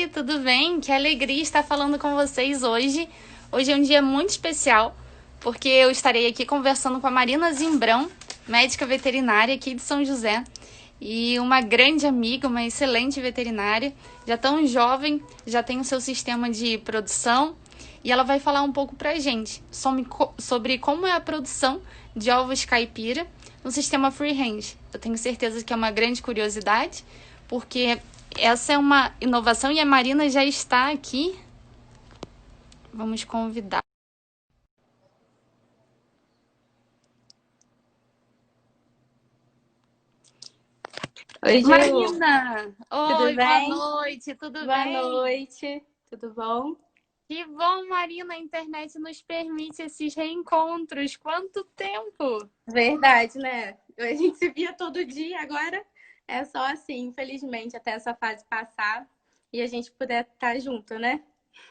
tudo bem? Que alegria estar falando com vocês hoje. Hoje é um dia muito especial, porque eu estarei aqui conversando com a Marina Zimbrão, médica veterinária aqui de São José, e uma grande amiga, uma excelente veterinária, já tão jovem, já tem o seu sistema de produção, e ela vai falar um pouco pra gente sobre como é a produção de ovos caipira no sistema free range. Eu tenho certeza que é uma grande curiosidade, porque essa é uma inovação e a Marina já está aqui. Vamos convidar. Oi, Ju, Marina! tudo Oi, boa bem? noite, tudo Boa bem? noite, tudo bom? Que bom, Marina, a internet nos permite esses reencontros. Quanto tempo! Verdade, né? A gente se via todo dia, agora é só assim, infelizmente, até essa fase passar e a gente puder estar junto, né?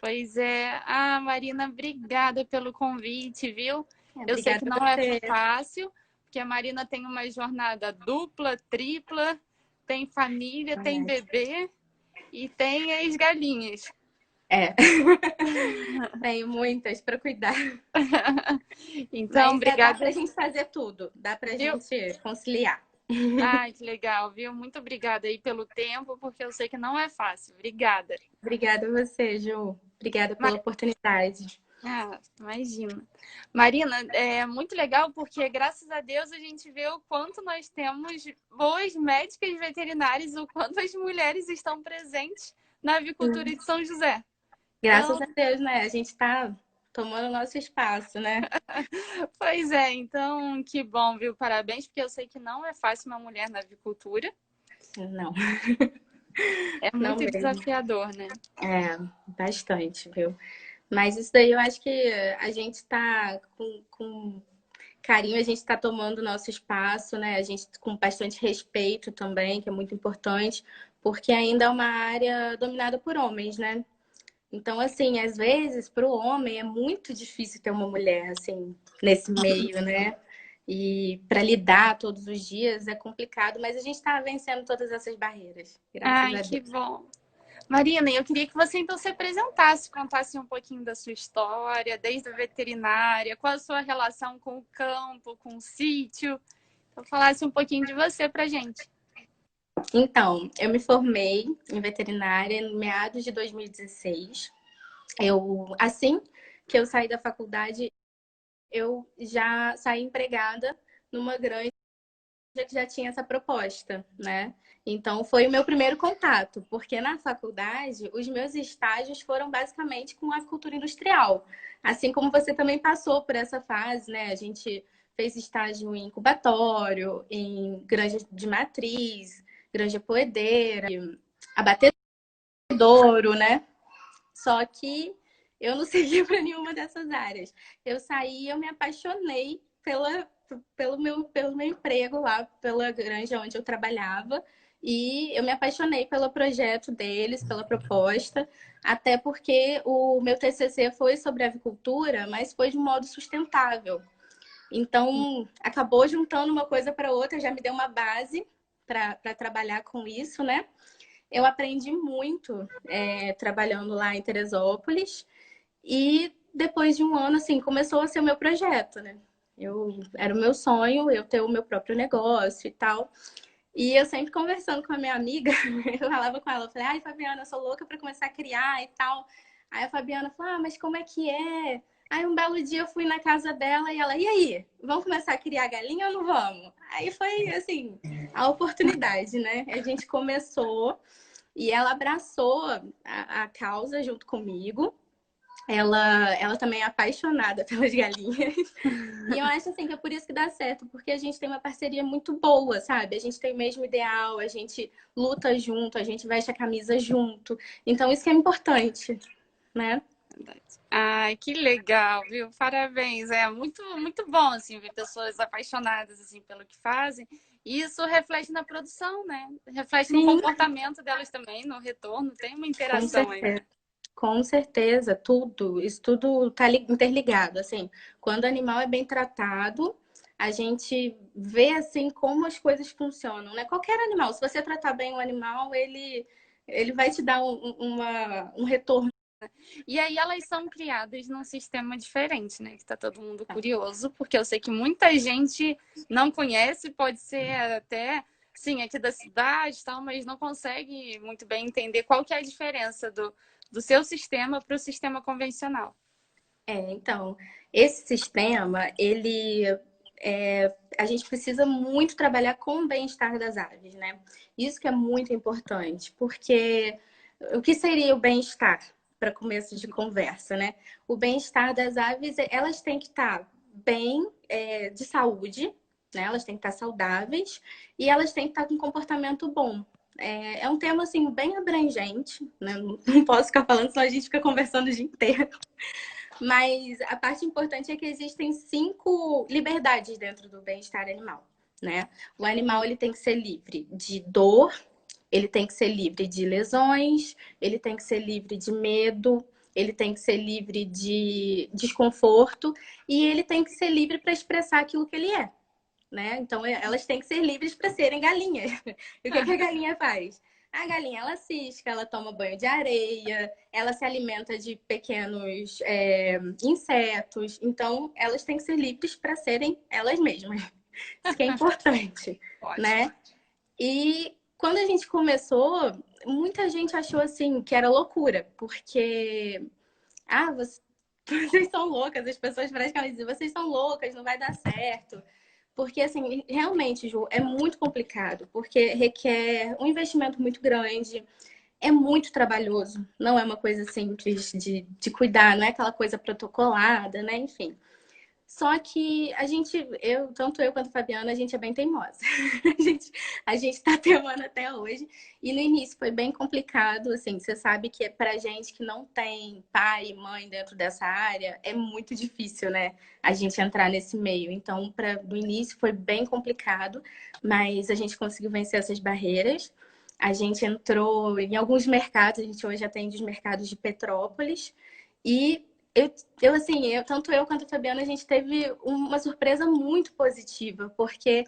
Pois é. Ah, Marina, obrigada pelo convite, viu? Eu sei que Obrigada a não é você. fácil, porque a Marina tem uma jornada dupla, tripla, tem família, tem bebê e tem as galinhas. É, tenho muitas para cuidar, Então, mas dá obrigada, para a gente fazer tudo, dá para a viu? gente conciliar. Ai, que legal, viu? Muito obrigada aí pelo tempo, porque eu sei que não é fácil. Obrigada. Obrigada a você, Ju. Obrigada Ma- pela oportunidade. Ah, imagina. Marina, é muito legal porque, graças a Deus, a gente vê o quanto nós temos boas médicas veterinárias, o quanto as mulheres estão presentes na avicultura de São José. Graças Então, a Deus, né? A gente está tomando nosso espaço, né? pois é, então, que bom, viu? Parabéns, porque eu sei que não é fácil uma mulher na avicultura. Não, É não muito mesmo. desafiador, né? É, bastante, viu? Mas isso daí eu acho que a gente está com carinho, a gente está tomando nosso espaço, né? A gente com bastante respeito também, que é muito importante, porque ainda é uma área dominada por homens, né? Então, assim, às vezes, para o homem é muito difícil ter uma mulher, assim, nesse meio, né? E para lidar todos os dias é complicado, mas a gente está vencendo todas essas barreiras, graças Ai, a que Deus. bom. Marina, eu queria que você então se apresentasse, contasse um pouquinho da sua história, desde a veterinária, qual a sua relação com o campo, com o sítio. Então, falasse um pouquinho de você pra gente. Então, eu me formei em veterinária em meados de 2016. Assim que eu saí da faculdade, eu já saí empregada numa granja que já tinha essa proposta, né? Então, foi o meu primeiro contato, porque na faculdade, os meus estágios foram basicamente com avicultura industrial. Assim como você também passou por essa fase, né? A gente fez estágio em incubatório, em granja de matriz, granja poedeira, abatedouro, né? Só que eu não segui para nenhuma dessas áreas. Eu saí e eu me apaixonei pelo meu emprego lá, pela granja onde eu trabalhava. E eu me apaixonei pelo projeto deles, pela proposta, até porque o meu TCC foi sobre avicultura, mas foi de um modo sustentável. Então, acabou juntando uma coisa para outra, já me deu uma base para trabalhar com isso, né? Eu aprendi muito trabalhando lá em Teresópolis e depois de um ano, assim, começou a ser o meu projeto, né? Era o meu sonho, eu ter o meu próprio negócio e tal. E eu sempre conversando com a minha amiga, eu falava com ela, eu falei, ai, Fabiana, eu sou louca para começar a criar e tal. Aí a Fabiana falou, ah, mas como é que é? Aí um belo dia eu fui na casa dela e ela, e aí, vamos começar a criar galinha ou não vamos? Aí foi, assim, a oportunidade, né? A gente começou e ela abraçou a causa junto comigo. Ela também é apaixonada pelas galinhas. E eu acho assim que é por isso que dá certo, porque a gente tem uma parceria muito boa, sabe? A gente tem o mesmo ideal, a gente luta junto, a gente veste a camisa junto. Então isso que é importante, né? Ai, que legal, viu? Parabéns. É muito, muito bom, assim, ver pessoas apaixonadas, assim, pelo que fazem. E isso reflete na produção, né? Reflete no Sim, comportamento delas também, no retorno. Tem uma com interação aí. certeza. Com certeza, tudo, isso tudo está interligado, assim. Quando o animal é bem tratado, a gente vê assim como as coisas funcionam, né? Qualquer animal, se você tratar bem o animal, ele Ele vai te dar um retorno. E aí elas são criadas num sistema diferente, né? Que tá todo mundo curioso, porque eu sei que muita gente não conhece, pode ser até, sim, aqui da cidade e tal, mas não consegue muito bem entender qual que é a diferença do seu sistema para o sistema convencional. Então, esse sistema, a gente precisa muito trabalhar com o bem-estar das aves, né? Isso que é muito importante, porque o que seria o bem-estar para começo de conversa, né? O bem-estar das aves, elas têm que estar bem, de saúde, né? Elas têm que estar saudáveis e elas têm que estar com um comportamento bom. É um tema, assim, bem abrangente, né? Não posso ficar falando, senão a gente fica conversando o dia inteiro. Mas a parte importante é que existem 5 liberdades dentro do bem-estar animal, né? O animal ele tem que ser livre de dor, ele tem que ser livre de lesões, ele tem que ser livre de medo, ele tem que ser livre de desconforto e ele tem que ser livre para expressar aquilo que ele é, né? Então elas têm que ser livres para serem galinhas. E o que a galinha faz? A galinha ela cisca, ela toma banho de areia, ela se alimenta de pequenos insetos. Então elas têm que ser livres para serem elas mesmas. Isso que é importante, né? E quando a gente começou, muita gente achou assim que era loucura, porque vocês são loucas, as pessoas praticamente dizem, vocês são loucas, não vai dar certo. Porque, assim, realmente, Ju, é muito complicado, porque requer um investimento muito grande, é muito trabalhoso, não é uma coisa simples de cuidar, não é aquela coisa protocolada, né? Enfim. Só que tanto eu quanto a Fabiana, a gente é bem teimosa. A gente tá teimando até hoje. E no início foi bem complicado, assim, você sabe que pra gente que não tem pai e mãe dentro dessa área, é muito difícil, né? A gente entrar nesse meio. Então, no início foi bem complicado, mas a gente conseguiu vencer essas barreiras. A gente entrou em alguns mercados, a gente hoje atende os mercados de Petrópolis. E tanto eu quanto a Fabiana, a gente teve uma surpresa muito positiva, porque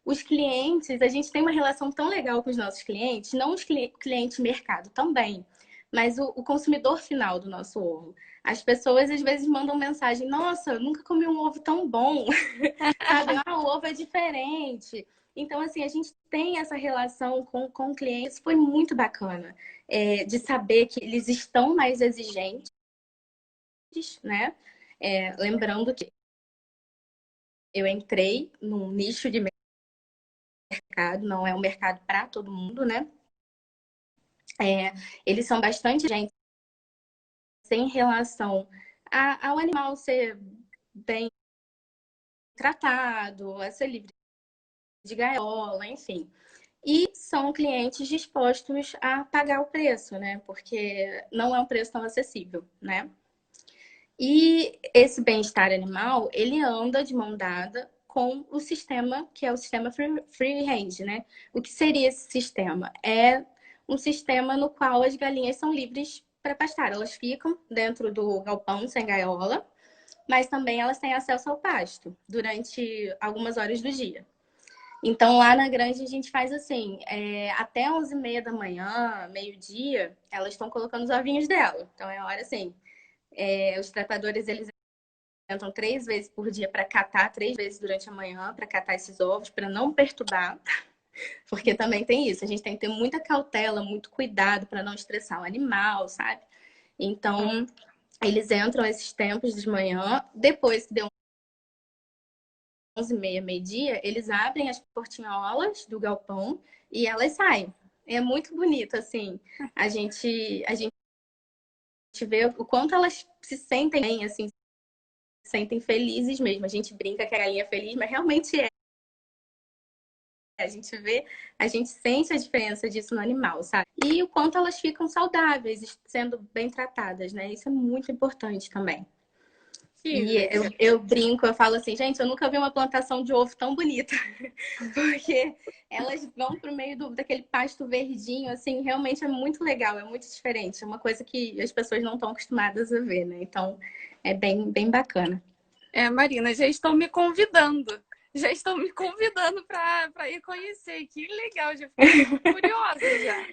os clientes, a gente tem uma relação tão legal com os nossos clientes, não os clientes mercado também, mas o consumidor final do nosso ovo. As pessoas às vezes mandam mensagem: nossa, eu nunca comi um ovo tão bom, sabe? O ovo é diferente. Então, assim, a gente tem essa relação com clientes, foi muito bacana, de saber que eles estão mais exigentes, né? Lembrando que eu entrei num nicho de mercado, não é um mercado para todo mundo, né? Eles são bastante gente em relação ao animal ser bem tratado, a ser livre de gaiola, enfim. E são clientes dispostos a pagar o preço, né? Porque não é um preço tão acessível, né? E esse bem-estar animal, ele anda de mão dada com o sistema, que é o sistema free range, né? O que seria esse sistema? É um sistema no qual as galinhas são livres para pastar. Elas ficam dentro do galpão sem gaiola, mas também elas têm acesso ao pasto durante algumas horas do dia. Então, lá na granja, a gente faz assim, até 11h30 da manhã, meio-dia, elas estão colocando os ovinhos dela. Então, é hora assim, os tratadores, eles entram 3 vezes por dia para catar, 3 vezes durante a manhã para catar esses ovos, para não perturbar, porque também tem isso. A gente tem que ter muita cautela, muito cuidado para não estressar o animal, sabe? Então, eles entram esses tempos de manhã, depois que deu 11h30, meio-dia, eles abrem as portinholas do galpão e elas saem. É muito bonito, assim. A gente vê o quanto elas se sentem bem, assim, se sentem felizes mesmo. A gente brinca que a galinha é feliz, mas realmente é. A gente vê, a gente sente a diferença disso no animal, sabe? E o quanto elas ficam saudáveis, sendo bem tratadas, né? Isso é muito importante também. E eu brinco, eu falo assim, gente, eu nunca vi uma plantação de ovo tão bonita. Porque elas vão pro meio daquele pasto verdinho, assim, realmente é muito legal, é muito diferente. É uma coisa que as pessoas não estão acostumadas a ver, né? Então, é bem, bem bacana. Marina, já estão me convidando. Já estão me convidando para ir conhecer. Que legal, já fiquei curiosa já.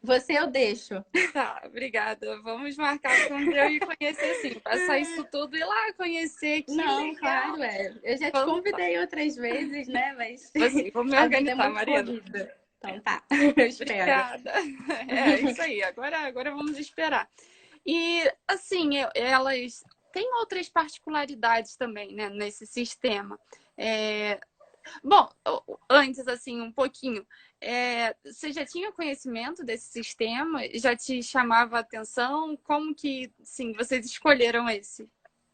Você eu deixo. Tá, obrigada. Vamos marcar para um dia eu ir conhecer, sim. Passar isso tudo e ir lá conhecer. Que Não, legal. claro, é. Eu já te Vamos, convidei outras vezes, né? Mas vou sim, vou me a vida é organizar, muito Marina. corrida. Então tá, eu espero. Obrigada. É isso aí. Agora vamos esperar. E, assim, elas têm outras particularidades também, né, nesse sistema. É, bom, antes, assim, um pouquinho. Você já tinha conhecimento desse sistema? Já te chamava a atenção? Como que, sim, vocês escolheram esse?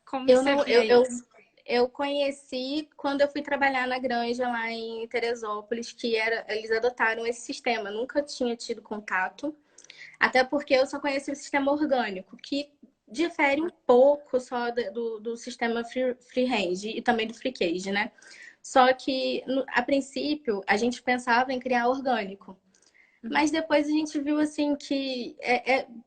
Como que Eu você não, via isso? eu conheci quando eu fui trabalhar na granja lá em Teresópolis, que era, eles adotaram esse sistema. Nunca tinha tido contato, até porque eu só conheci o sistema orgânico, que difere um pouco só do sistema free range e também do free cage, né? Só que, a princípio, a gente pensava em criar orgânico. Mas depois a gente viu assim que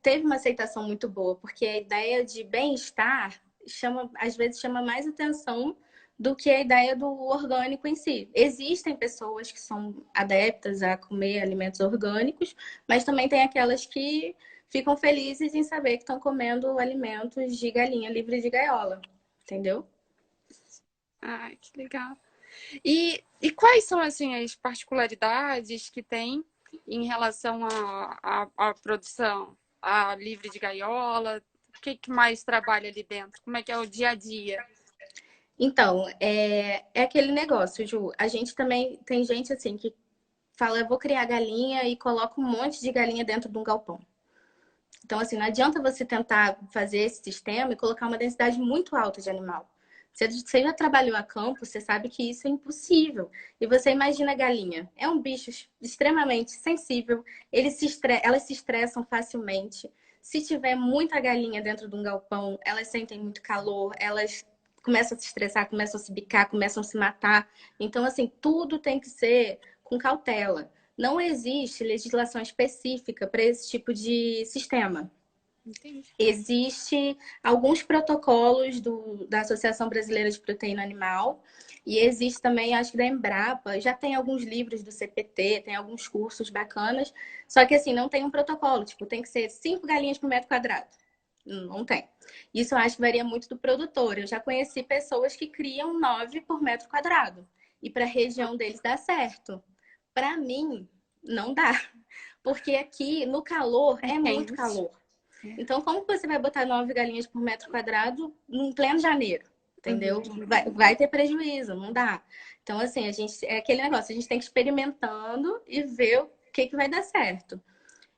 teve uma aceitação muito boa, porque a ideia de bem-estar chama, às vezes chama mais atenção do que a ideia do orgânico em si. Existem pessoas que são adeptas a comer alimentos orgânicos, mas também tem aquelas que ficam felizes em saber que estão comendo alimentos de galinha livre de gaiola, entendeu? Ai, que legal. E quais são, assim, as particularidades que tem em relação à produção, a livre de gaiola? O que mais trabalha ali dentro? Como é que é o dia a dia? Então, é aquele negócio, Ju. A gente também tem gente assim que fala, eu vou criar galinha e coloca um monte de galinha dentro de um galpão. Então, assim, não adianta você tentar fazer esse sistema e colocar uma densidade muito alta de animal. Você já trabalhou a campo, você sabe que isso é impossível. E você imagina a galinha. É um bicho extremamente sensível, elas se estressam facilmente. Se tiver muita galinha dentro de um galpão, elas sentem muito calor, elas começam a se estressar, começam a se bicar, começam a se matar. Então, assim, tudo tem que ser com cautela. Não existe legislação específica para esse tipo de sistema. Entendi. Existe alguns protocolos da Associação Brasileira de Proteína Animal e existe também, acho que da Embrapa, já tem alguns livros do CPT, tem alguns cursos bacanas, só que assim, não tem um protocolo, tipo, tem que ser 5 galinhas por metro quadrado. Não tem. Isso eu acho que varia muito do produtor. Eu já conheci pessoas que criam 9 por metro quadrado e para a região deles dá certo. Para mim, não dá. Porque aqui, no calor, é muito Entende? calor. Então, como que você vai botar 9 galinhas por metro quadrado em pleno janeiro? Entendeu? Uhum. Vai ter prejuízo, não dá. Então, assim, é aquele negócio, a gente tem que ir experimentando e ver o que vai dar certo.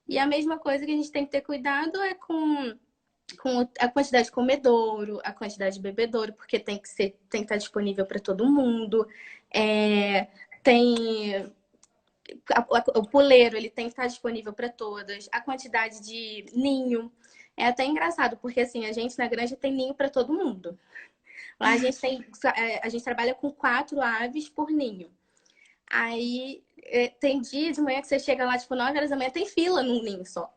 E a mesma coisa que a gente tem que ter cuidado é com a quantidade de comedouro, a quantidade de bebedouro, porque tem que estar disponível para todo mundo. Tem o puleiro, ele tem que estar disponível para todas. A quantidade de ninho. É até engraçado, porque assim, a gente na granja tem ninho para todo mundo. Lá a gente trabalha com 4 aves por ninho. Aí tem dia de manhã que você chega lá, tipo, 9 horas da manhã, tem fila num ninho só.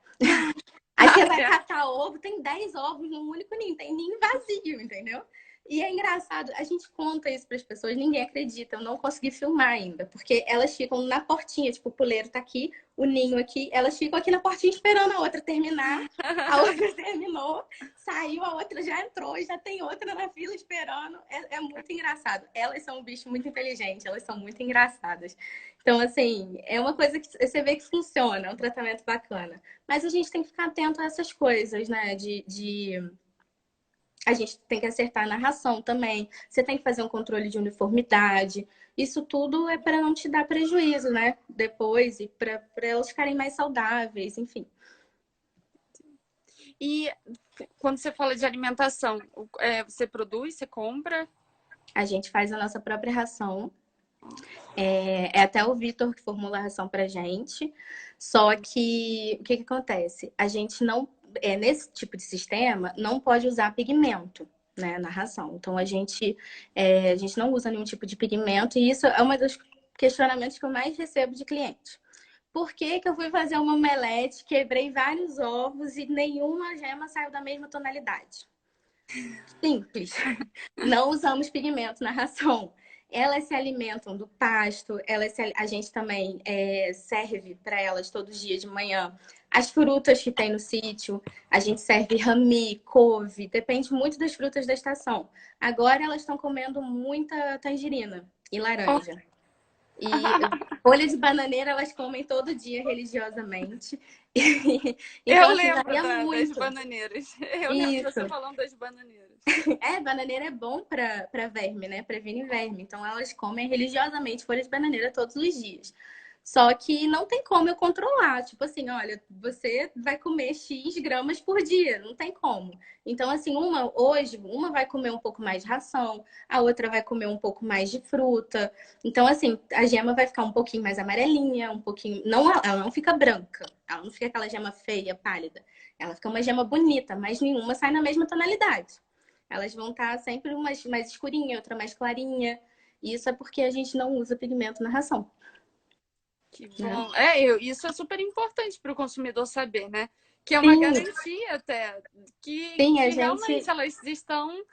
Aí você vai catar ovo, tem 10 ovos num único ninho, tem ninho vazio, entendeu? E é engraçado, a gente conta isso para as pessoas, ninguém acredita, eu não consegui filmar ainda, porque elas ficam na portinha, tipo, o puleiro tá aqui, o ninho aqui, elas ficam aqui na portinha esperando a outra terminar, a outra terminou, saiu, a outra já entrou, já tem outra na fila esperando, é muito engraçado. Elas são um bicho muito inteligente, elas são muito engraçadas. Então, assim, é uma coisa que você vê que funciona, é um tratamento bacana. Mas a gente tem que ficar atento a essas coisas, né? A gente tem que acertar na ração também. Você tem que fazer um controle de uniformidade. Isso tudo é para não te dar prejuízo, né? Depois e para elas ficarem mais saudáveis, enfim. E quando você fala de alimentação, você produz, você compra? A gente faz a nossa própria ração. É até o Vitor que formula a ração pra gente. Só que o que acontece? A gente não, nesse tipo de sistema, não pode usar pigmento, né, na ração. Então a gente não usa nenhum tipo de pigmento, e isso é um dos questionamentos que eu mais recebo de cliente. Por que que eu fui fazer uma omelete, quebrei vários ovos e nenhuma gema saiu da mesma tonalidade? Simples. Não usamos pigmento na ração. Elas se alimentam do pasto, a gente também serve para elas todos os dias de manhã as frutas que tem no sítio. A gente serve rami, couve, depende muito das frutas da estação. Agora elas estão comendo muita tangerina e Oh. laranja. E folha de bananeira elas comem todo dia religiosamente. Então, Eu assim, lembro varia das muito. bananeiras. Eu lembro você Isso. falando das bananeiras. Bananeira é bom para verme, né? Previne verme. Então, elas comem religiosamente folha de bananeira todos os dias. Só que não tem como eu controlar. Tipo assim, olha, você vai comer X gramas por dia. Não tem como. Então, assim, uma vai comer um pouco mais de ração, a outra vai comer um pouco mais de fruta. Então, assim, a gema vai ficar um pouquinho mais amarelinha, um pouquinho. Não, ela não fica branca. Ela não fica aquela gema feia, pálida. Ela fica uma gema bonita, mas nenhuma sai na mesma tonalidade. Elas vão estar sempre uma mais escurinha, outra mais clarinha. E isso é porque a gente não usa pigmento na ração. Que Né? bom. Isso é super importante para o consumidor saber, né? Que é uma Sim, garantia até sim, a que gente. realmente elas estão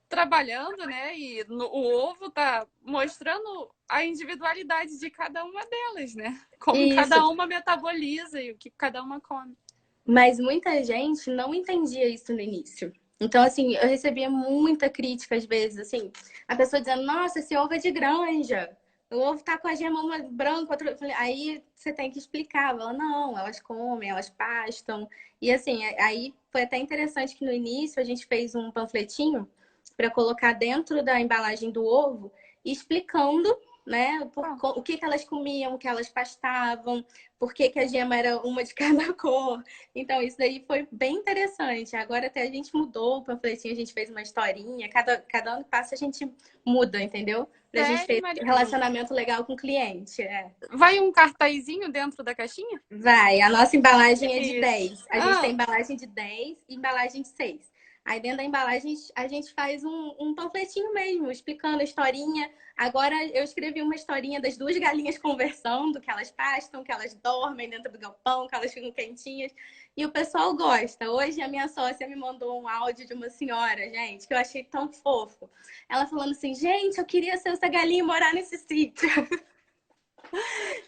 trabalhando, né? E o ovo está mostrando a individualidade de cada uma delas, né? Como Isso. cada uma metaboliza e o que cada uma come. Mas muita gente não entendia isso no início. Então, assim, eu recebia muita crítica às vezes, assim, a pessoa dizendo, nossa, esse ovo é de granja. O ovo tá com a gema uma branca, outra. Aí você tem que explicar. Ela, não, elas comem, elas pastam. E assim, aí foi até interessante que no início a gente fez um panfletinho para colocar dentro da embalagem do ovo, explicando, né, o que que elas comiam, o que elas pastavam, por que que a gema era uma de cada cor. Então, isso daí foi bem interessante. Agora até a gente mudou o panfletinho, a gente fez uma historinha. Cada ano que passa a gente muda, entendeu? Pra gente Sério, ter um Marina? relacionamento legal com o cliente. Vai um cartazinho dentro da caixinha? Vai, a nossa embalagem é de Isso. 10. A gente tem embalagem de 10 e embalagem de 6. Aí dentro da embalagem a gente faz um panfletinho mesmo, explicando a historinha. Agora eu escrevi uma historinha das duas galinhas conversando, que elas pastam, que elas dormem dentro do galpão, que elas ficam quentinhas. E o pessoal gosta. Hoje a minha sócia me mandou um áudio de uma senhora, gente, que eu achei tão fofo. Ela falando assim, gente, eu queria ser essa galinha e morar nesse sítio.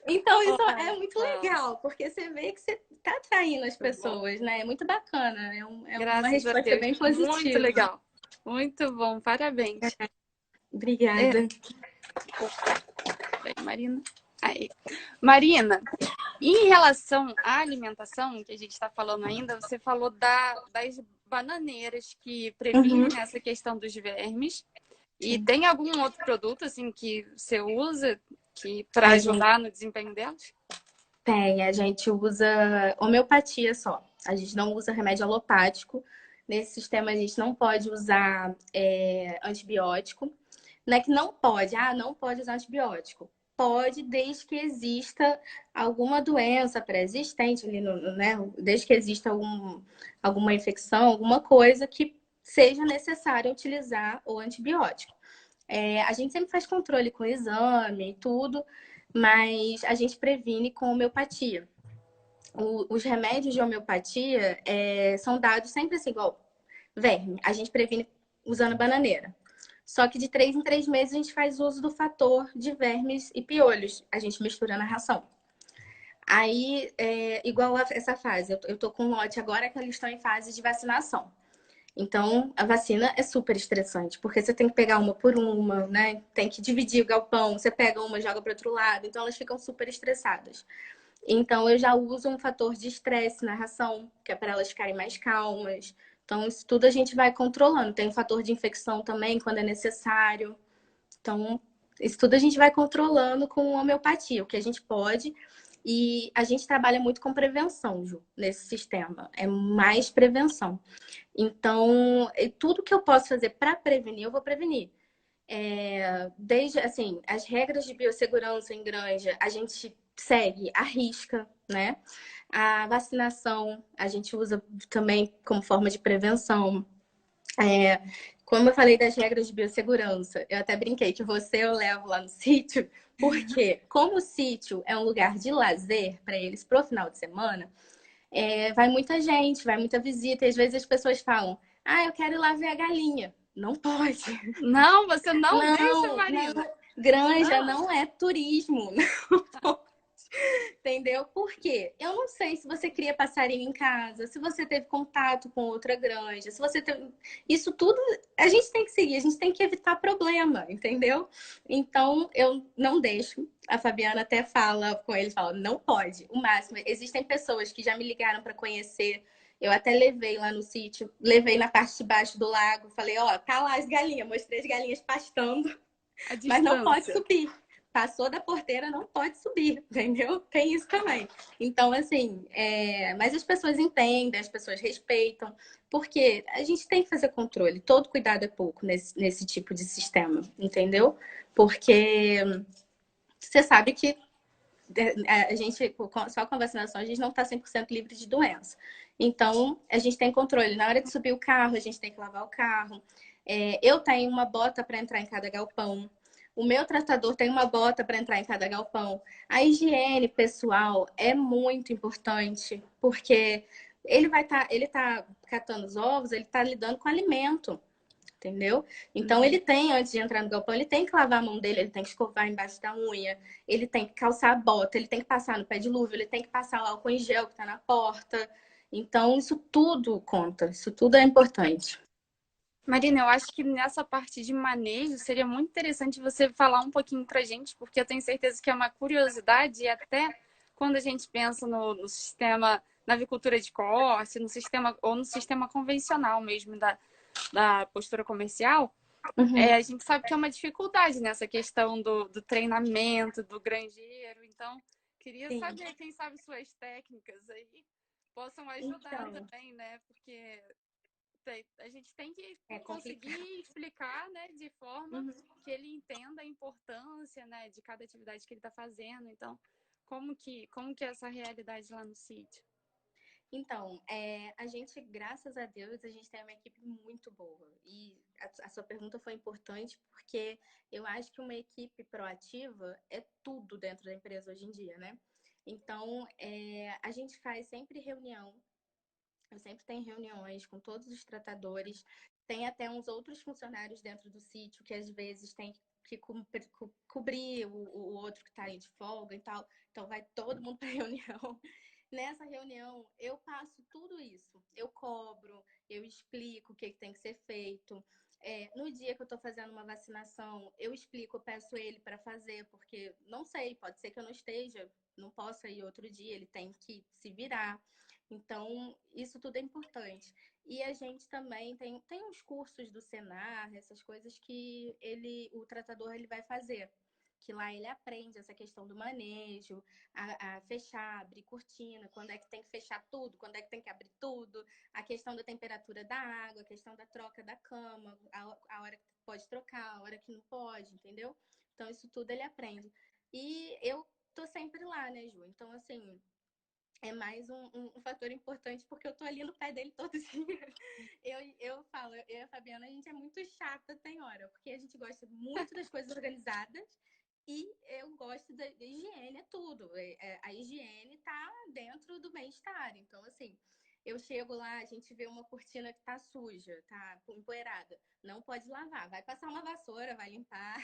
Então, isso é muito legal, porque você vê que você está atraindo as Bom, pessoas, né? É muito bacana, é uma graças a resposta Deus. bem Muito positiva. legal. Muito bom, parabéns. Obrigada. Bem, Marina. Aí. Marina, em relação à alimentação, que a gente está falando ainda, você falou das bananeiras que Uhum. previnem essa questão dos vermes. E tem algum outro produto assim que você usa para A gente ajudar no desempenho delas? a gente usa homeopatia só. A gente não usa remédio alopático. Nesse sistema a gente não pode usar antibiótico. Não é que não pode, não pode usar antibiótico. Pode, desde que exista alguma doença pré-existente ali, né? Desde que exista alguma infecção, alguma coisa que seja necessário utilizar o antibiótico. A gente sempre faz controle com exame e tudo, mas a gente previne com homeopatia. Os remédios de homeopatia são dados sempre assim, igual verme. A gente previne usando bananeira. Só que de 3 em 3 meses a gente faz uso do fator de vermes e piolhos. A gente mistura na ração. Aí, igual essa fase, eu tô com um lote agora que eles estão em fase de vacinação. Então, a vacina é super estressante, porque você tem que pegar uma por uma, né? Tem que dividir o galpão, você pega uma, joga para outro lado. Então, elas ficam super estressadas. Então, eu já uso um fator de estresse na ração, que é para elas ficarem mais calmas. Então, isso tudo a gente vai controlando. Tem um fator de infecção também, quando é necessário. Então, isso tudo a gente vai controlando com homeopatia, o que a gente pode. E a gente trabalha muito com prevenção, Ju, nesse sistema. É mais prevenção. Então, tudo que eu posso fazer para prevenir, eu vou prevenir. Desde, assim, as regras de biossegurança em granja, a gente segue à risca, né? A vacinação, a gente usa também como forma de prevenção. Como eu falei das regras de biossegurança, eu até brinquei que você eu levo lá no sítio, porque como o sítio é um lugar de lazer para eles pro final de semana, vai muita gente, vai muita visita, e às vezes as pessoas falam, eu quero ir lá ver a galinha. Não pode. Não, você não deixa, Não, não, Marina. Granja não é turismo. Entendeu? Por quê? Eu não sei se você cria passarinho em casa, se você teve contato com outra granja, se você teve... Isso tudo a gente tem que seguir, a gente tem que evitar problema, entendeu? Então, eu não deixo. A Fabiana até fala com eles, fala, não pode. O máximo, existem pessoas que já me ligaram para conhecer. Eu até levei lá no sítio, levei na parte de baixo do lago, falei, ó, tá lá as galinhas, mostrei as galinhas pastando, A mas não pode distância. subir. Passou da porteira, não pode subir, entendeu? Tem isso também. Então, assim, mas as pessoas entendem, as pessoas respeitam, porque a gente tem que fazer controle. Todo cuidado é pouco nesse tipo de sistema, entendeu? Porque você sabe que a gente, só com a vacinação, a gente não está 100% livre de doença. Então, a gente tem controle. Na hora de subir o carro, a gente tem que lavar o carro. Eu tenho uma bota para entrar em cada galpão. O meu tratador tem uma bota para entrar em cada galpão. A higiene pessoal é muito importante, porque ele tá catando os ovos, ele tá lidando com alimento, entendeu? Então ele tem, antes de entrar no galpão, ele tem que lavar a mão dele, ele tem que escovar embaixo da unha, ele tem que calçar a bota, ele tem que passar no pé de luva, ele tem que passar o álcool em gel que tá na porta. Então isso tudo conta, isso tudo é importante. Marina, eu acho que nessa parte de manejo seria muito interessante você falar um pouquinho pra gente, porque eu tenho certeza que é uma curiosidade e até quando a gente pensa no sistema, na avicultura de corte, no sistema ou no sistema convencional mesmo da postura comercial, Uhum. a gente sabe que é uma dificuldade nessa questão do treinamento, do granjeiro. Então, queria Sim. saber, quem sabe suas técnicas aí possam ajudar Então, também, né? Porque a gente tem que é conseguir complicado. explicar, né, de forma Uhum. que ele entenda a importância, né, de cada atividade que ele está fazendo. Então, como que é essa realidade lá no sítio? Então, a gente, graças a Deus, a gente tem uma equipe muito boa. E a sua pergunta foi importante porque eu acho que uma equipe proativa é tudo dentro da empresa hoje em dia, né? Então, a gente faz sempre reunião, eu sempre tenho reuniões com todos os tratadores, tem até uns outros funcionários dentro do sítio que às vezes tem que cobrir o outro que está aí de folga e tal. Então, vai todo mundo para reunião. Nessa reunião, eu passo tudo isso. Eu cobro, eu explico o que tem que ser feito. No dia que eu estou fazendo uma vacinação, eu explico, eu peço ele para fazer, porque não sei, pode ser que eu não esteja, não possa ir outro dia, ele tem que se virar. Então, isso tudo é importante. E a gente também tem uns cursos do Senar, essas coisas que o tratador ele vai fazer. Que lá ele aprende essa questão do manejo, a fechar, abrir cortina, quando é que tem que fechar tudo, quando é que tem que abrir tudo, a questão da temperatura da água, a questão da troca da cama, a hora que pode trocar, a hora que não pode, entendeu? Então, isso tudo ele aprende. E eu tô sempre lá, né, Ju? Então, assim, é mais um fator importante porque eu tô ali no pé dele todos os dias. Eu falo, eu e a Fabiana, a gente é muito chata, tem hora, porque a gente gosta muito das coisas organizadas e eu gosto da higiene, é tudo. A higiene tá dentro do bem-estar. Então, assim, eu chego lá, a gente vê uma cortina que tá suja, tá empoeirada. Não pode lavar, vai passar uma vassoura, vai limpar,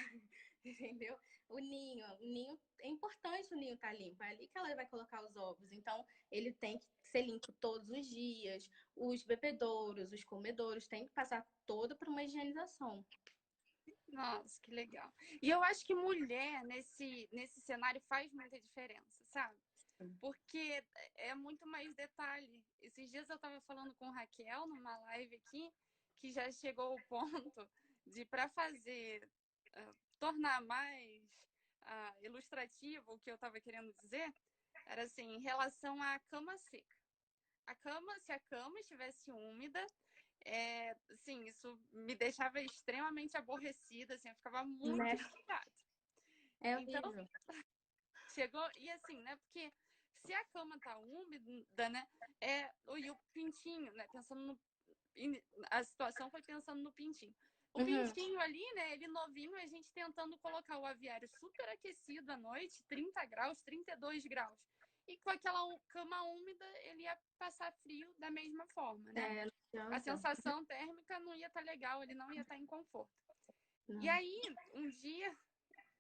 entendeu? O ninho é importante o ninho estar limpo, é ali que ela vai colocar os ovos. Então, ele tem que ser limpo todos os dias. Os bebedouros, os comedouros, tem que passar toda por uma higienização. Nossa, que legal. E eu acho que mulher nesse cenário faz muita diferença, sabe? Porque é muito mais detalhe. Esses dias eu estava falando com Raquel numa live aqui, que já chegou ao ponto de, para fazer, tornar mais ilustrativo o que eu estava querendo dizer, era assim, em relação à cama seca. Se a cama estivesse úmida, assim, isso me deixava extremamente aborrecida, assim, eu ficava muito Né? irritada. É Então, horrível. chegou, e assim, né, porque se a cama tá úmida, né, e o pintinho, né, pensando no, a situação foi pensando no pintinho. O Uhum. pintinho ali, né, ele novinho, a gente tentando colocar o aviário super aquecido à noite, 30 graus, 32 graus. E com aquela cama úmida, ele ia passar frio da mesma forma, né? Não A adianta. sensação térmica não ia estar legal, ele não ia estar em conforto. E Não. aí, um dia,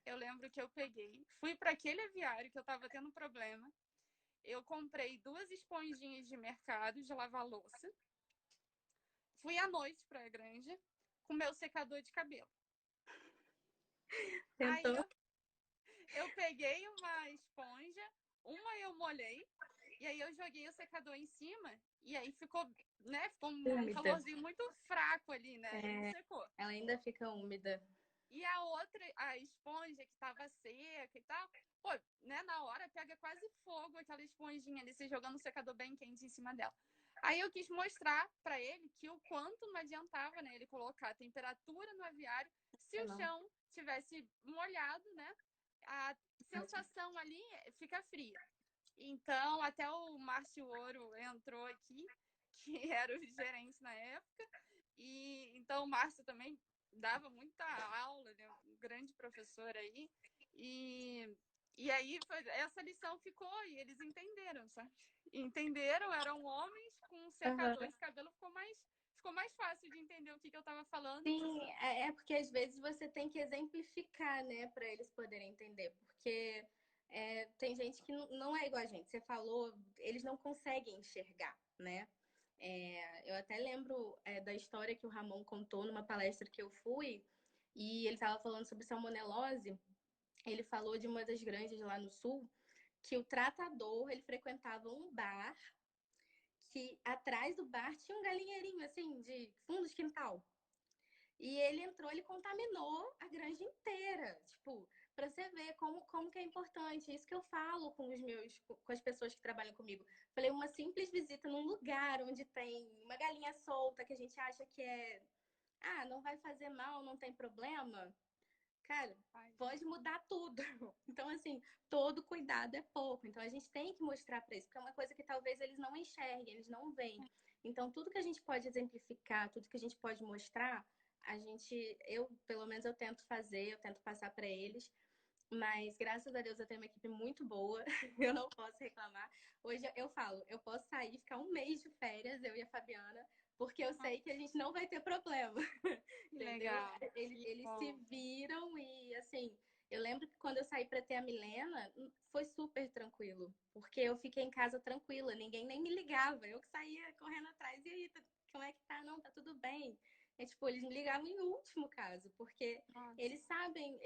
eu lembro que eu peguei, fui para aquele aviário que eu estava tendo problema. Eu comprei 2 esponjinhas de mercado de lavar louça. Fui à noite para a granja com meu secador de cabelo. Aí Tentou? eu peguei uma esponja, uma eu molhei, e aí eu joguei o secador em cima, e aí ficou, né? Ficou um Úmida. calorzinho muito fraco ali, né? E não secou. Ela ainda fica úmida. E a outra, a esponja que tava seca e tal, pô, né, na hora pega quase fogo aquela esponjinha ali, se jogando o secador bem quente em cima dela. Aí eu quis mostrar para ele que o quanto não adiantava, né, ele colocar a temperatura no aviário se o Não. chão tivesse molhado, né, a sensação ali fica fria. Então, até o Márcio Ouro entrou aqui, que era o gerente na época, e então o Márcio também dava muita aula, né? Um grande professor aí, e aí essa lição ficou e eles entenderam, sabe? Entenderam, eram homens com um secador Uhum. de cabelo, ficou mais fácil de entender o que eu estava falando. Sim, é porque às vezes você tem que exemplificar, né, para eles poderem entender, porque tem gente que não é igual a gente. Você falou, eles não conseguem enxergar, né? Eu até lembro da história que o Ramon contou numa palestra que eu fui, e ele estava falando sobre salmonelose. Ele falou de uma das granjas lá no sul, que o tratador, ele frequentava um bar, que atrás do bar tinha um galinheirinho, assim, de fundo de quintal. E ele entrou, ele contaminou a granja inteira. Tipo, para você ver como que é importante. Isso que eu falo com com as pessoas que trabalham comigo. Falei, uma simples visita num lugar onde tem uma galinha solta que a gente acha que não vai fazer mal, não tem problema. Cara, Ai, pode mudar tudo. Então, assim, todo cuidado é pouco. Então, a gente tem que mostrar para isso, porque é uma coisa que talvez eles não enxerguem, eles não veem. Então, tudo que a gente pode exemplificar, tudo que a gente pode mostrar, pelo menos, eu tento fazer, eu tento passar para eles. Mas, graças a Deus, eu tenho uma equipe muito boa, eu não posso reclamar. Hoje eu falo, eu posso sair, ficar um mês de férias, eu e a Fabiana, porque eu sei que a gente não vai ter problema. que Entendeu? legal, que Eles se bom. viram e, assim, eu lembro que quando eu saí para ter a Milena, foi super tranquilo, porque eu fiquei em casa tranquila, ninguém nem me ligava, eu que saía correndo atrás, e aí, como é que tá? Não, tá tudo bem. Tipo, eles me ligavam em último caso, porque Nossa. eles sabem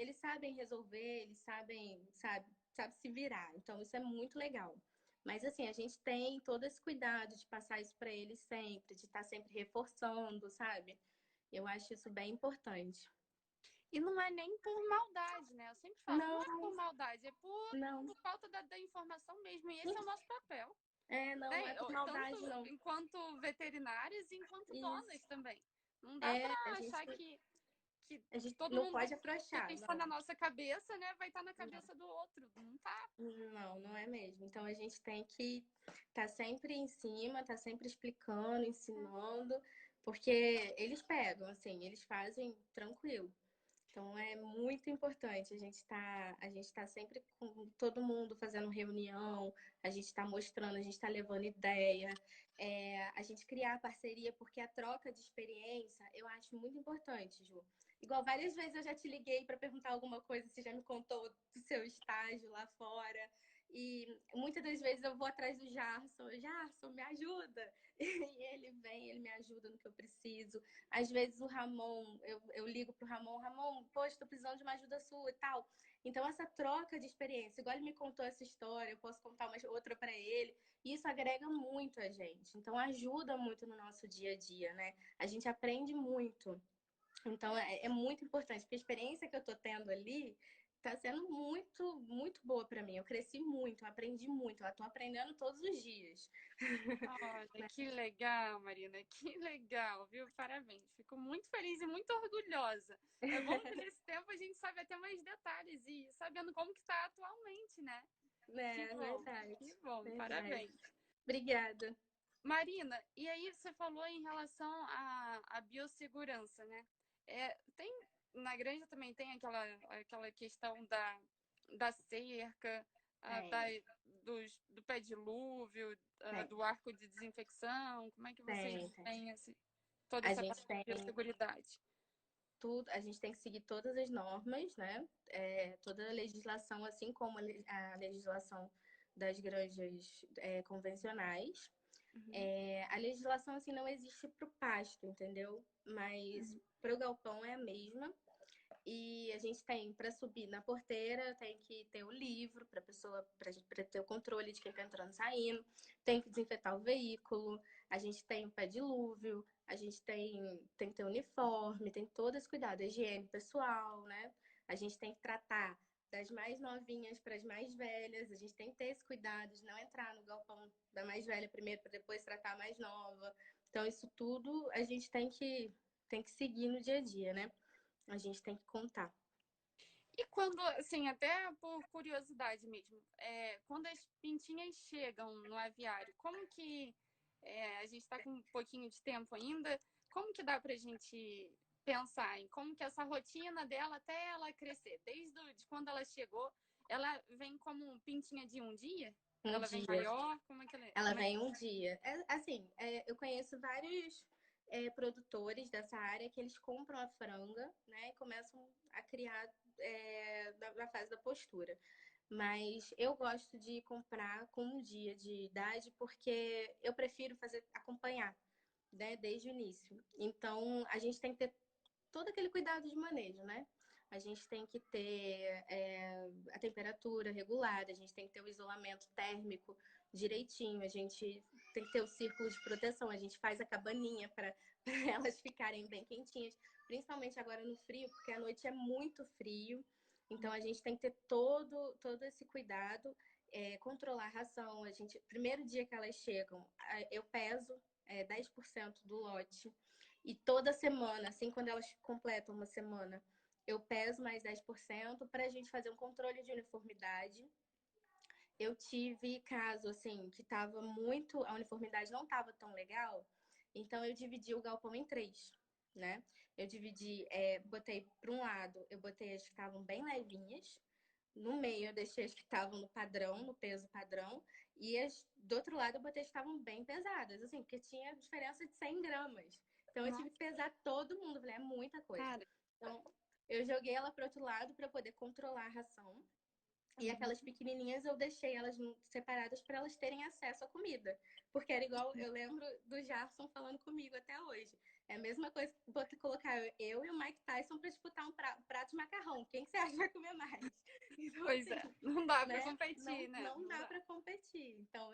resolver, eles sabem, sabe se virar. Então, isso é muito legal. Mas assim, a gente tem todo esse cuidado de passar isso para eles sempre, de estar sempre reforçando, sabe? Eu acho isso bem importante. E não é nem por maldade, né? Eu sempre falo, não Não, é por maldade, é não. por falta da informação mesmo. E esse é o nosso papel, Não é né? por Tanto maldade, não. enquanto veterinárias, enquanto donas Isso. também. Não dá para A achar gente, a que gente todo não mundo pode que afrouxar, está não. na nossa cabeça, né, vai estar na Não. cabeça do outro. Não tá. Não, não é mesmo. Então a gente tem que estar sempre em cima, estar sempre explicando, ensinando, porque eles pegam, assim, eles fazem tranquilo. Então é muito importante a gente tá sempre com todo mundo fazendo reunião, a gente está mostrando, a gente está levando ideia, a gente criar parceria, porque a troca de experiência eu acho muito importante, Ju. Igual várias vezes eu já te liguei para perguntar alguma coisa, você já me contou do seu estágio lá fora. E muitas das vezes eu vou atrás do Jarson, me ajuda. E ele vem, ele me ajuda no que eu preciso. Às vezes o Ramon, eu ligo pro Ramon, poxa, estou precisando de uma ajuda sua e tal. Então, essa troca de experiência, igual ele me contou essa história, eu posso contar uma outra para ele, e isso agrega muito a gente. Então, ajuda muito no nosso dia a dia, né? A gente aprende muito. Então, é muito importante, porque a experiência que eu tô tendo ali tá sendo muito, muito boa para mim. Eu cresci muito, eu aprendi muito, eu tô aprendendo todos os dias. Olha, que legal, Marina, que legal, viu? Parabéns. Fico muito feliz e muito orgulhosa. É bom que nesse tempo a gente sabe até mais detalhes e sabendo como que está atualmente, né? É, verdade, Que bom, verdade. parabéns. Obrigada. Marina, e aí você falou em relação à biossegurança, né? Na granja também tem aquela questão da cerca, Tem, do pé dilúvio, tem, do arco de desinfecção. Como é que vocês tem. têm toda A essa parte gente de tem biosseguridade? tudo, a gente tem que seguir todas as normas, né? Toda a legislação, assim como a legislação das granjas convencionais. Uhum. A legislação assim não existe para o pasto, entendeu? Mas Uhum. para o galpão é a mesma. E a gente tem para subir na porteira, tem que ter o livro para pessoa para ter o controle de quem está entrando e saindo, tem que desinfetar o veículo, a gente tem o pé dilúvio, a gente tem que ter uniforme, tem todo esse cuidado, a higiene pessoal, né? A gente tem que tratar das mais novinhas para as mais velhas, a gente tem que ter esse cuidado de não entrar no galpão da mais velha primeiro para depois tratar a mais nova. Então, isso tudo a gente tem que seguir no dia a dia, né? A gente tem que contar. E quando, assim, até por curiosidade mesmo, quando as pintinhas chegam no aviário, como que a gente está com um pouquinho de tempo ainda, como que dá para a gente pensar em como que essa rotina dela até ela crescer? De quando ela chegou, ela vem como pintinha de um dia? Um Ela vem dia. maior? Como é que ela é? Ela vem um dia. Assim, eu conheço vários produtores dessa área que eles compram a franga, né? E começam a criar na fase da postura. Mas eu gosto de comprar com um dia de idade porque eu prefiro acompanhar, né? Desde o início. Então, a gente tem que ter todo aquele cuidado de manejo, né? A gente tem que ter a temperatura regulada, a gente tem que ter o isolamento térmico direitinho, a gente tem que ter o círculo de proteção, a gente faz a cabaninha para elas ficarem bem quentinhas, principalmente agora no frio, porque a noite é muito frio, então a gente tem que ter todo esse cuidado, controlar a ração. Primeiro dia que elas chegam, eu peso 10% do lote. E toda semana, assim, quando elas completam uma semana, eu peso mais 10% para a gente fazer um controle de uniformidade. Eu tive caso, assim, que tava muito. A uniformidade não estava tão legal, então eu dividi o galpão em três, né? Eu dividi, botei para um lado, eu botei as que estavam bem levinhas, no meio eu deixei as que estavam no padrão, no peso padrão, e do outro lado eu botei as que estavam bem pesadas, assim, porque tinha diferença de 100 gramas. Então eu tive que Nossa, pesar todo mundo, falei, é muita coisa. cara. Então eu joguei ela para outro lado para poder controlar a ração. E aquelas Uhum. pequenininhas eu deixei elas separadas para elas terem acesso à comida. Porque era igual, eu lembro do Jarson falando comigo até hoje. É a mesma coisa que colocar eu e o Mike Tyson para disputar um prato de macarrão. Quem que você acha que vai comer mais? Então, Pois é, assim, não dá para né? competir, Não, né? não Não dá dá. para competir. Então,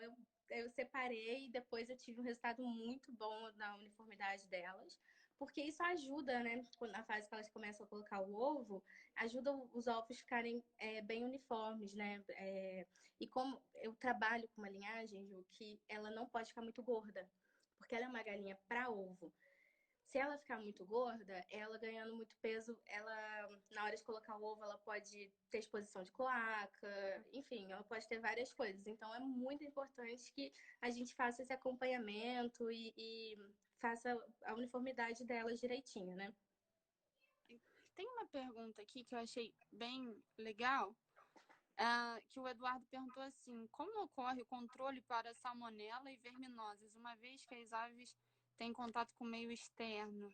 eu separei e depois eu tive um resultado muito bom na uniformidade delas. Porque isso ajuda, né? Na fase que elas começam a colocar o ovo, ajuda os ovos ficarem bem uniformes, né? E como eu trabalho com uma linhagem, Ju, que ela não pode ficar muito gorda, porque ela é uma galinha para ovo. Se ela ficar muito gorda, ela ganhando muito peso, ela na hora de colocar o ovo, ela pode ter exposição de cloaca, enfim, ela pode ter várias coisas. Então é muito importante que a gente faça esse acompanhamento e faça a uniformidade dela direitinho, né? Tem uma pergunta aqui que eu achei bem legal, que o Eduardo perguntou assim: como ocorre o controle para salmonela e verminoses, uma vez que as aves têm contato com o meio externo?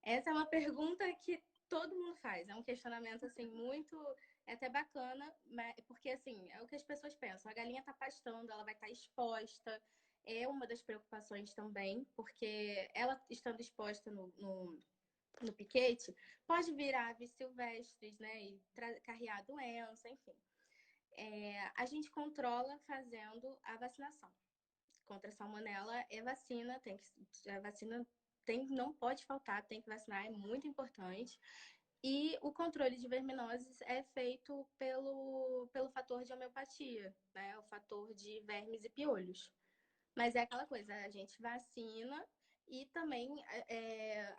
Essa é uma pergunta que todo mundo faz. É um questionamento assim muito até bacana, porque assim, é o que as pessoas pensam. A galinha está pastando, ela vai estar exposta. É uma das preocupações também, porque ela estando exposta no piquete, pode vir aves silvestres, né? E carrear doença, enfim. A gente controla fazendo a vacinação contra a salmonela é vacina, a vacina não pode faltar, tem que vacinar, é muito importante. E o controle de verminoses é feito pelo fator de homeopatia, né? O fator de vermes e piolhos. Mas é aquela coisa, a gente vacina e também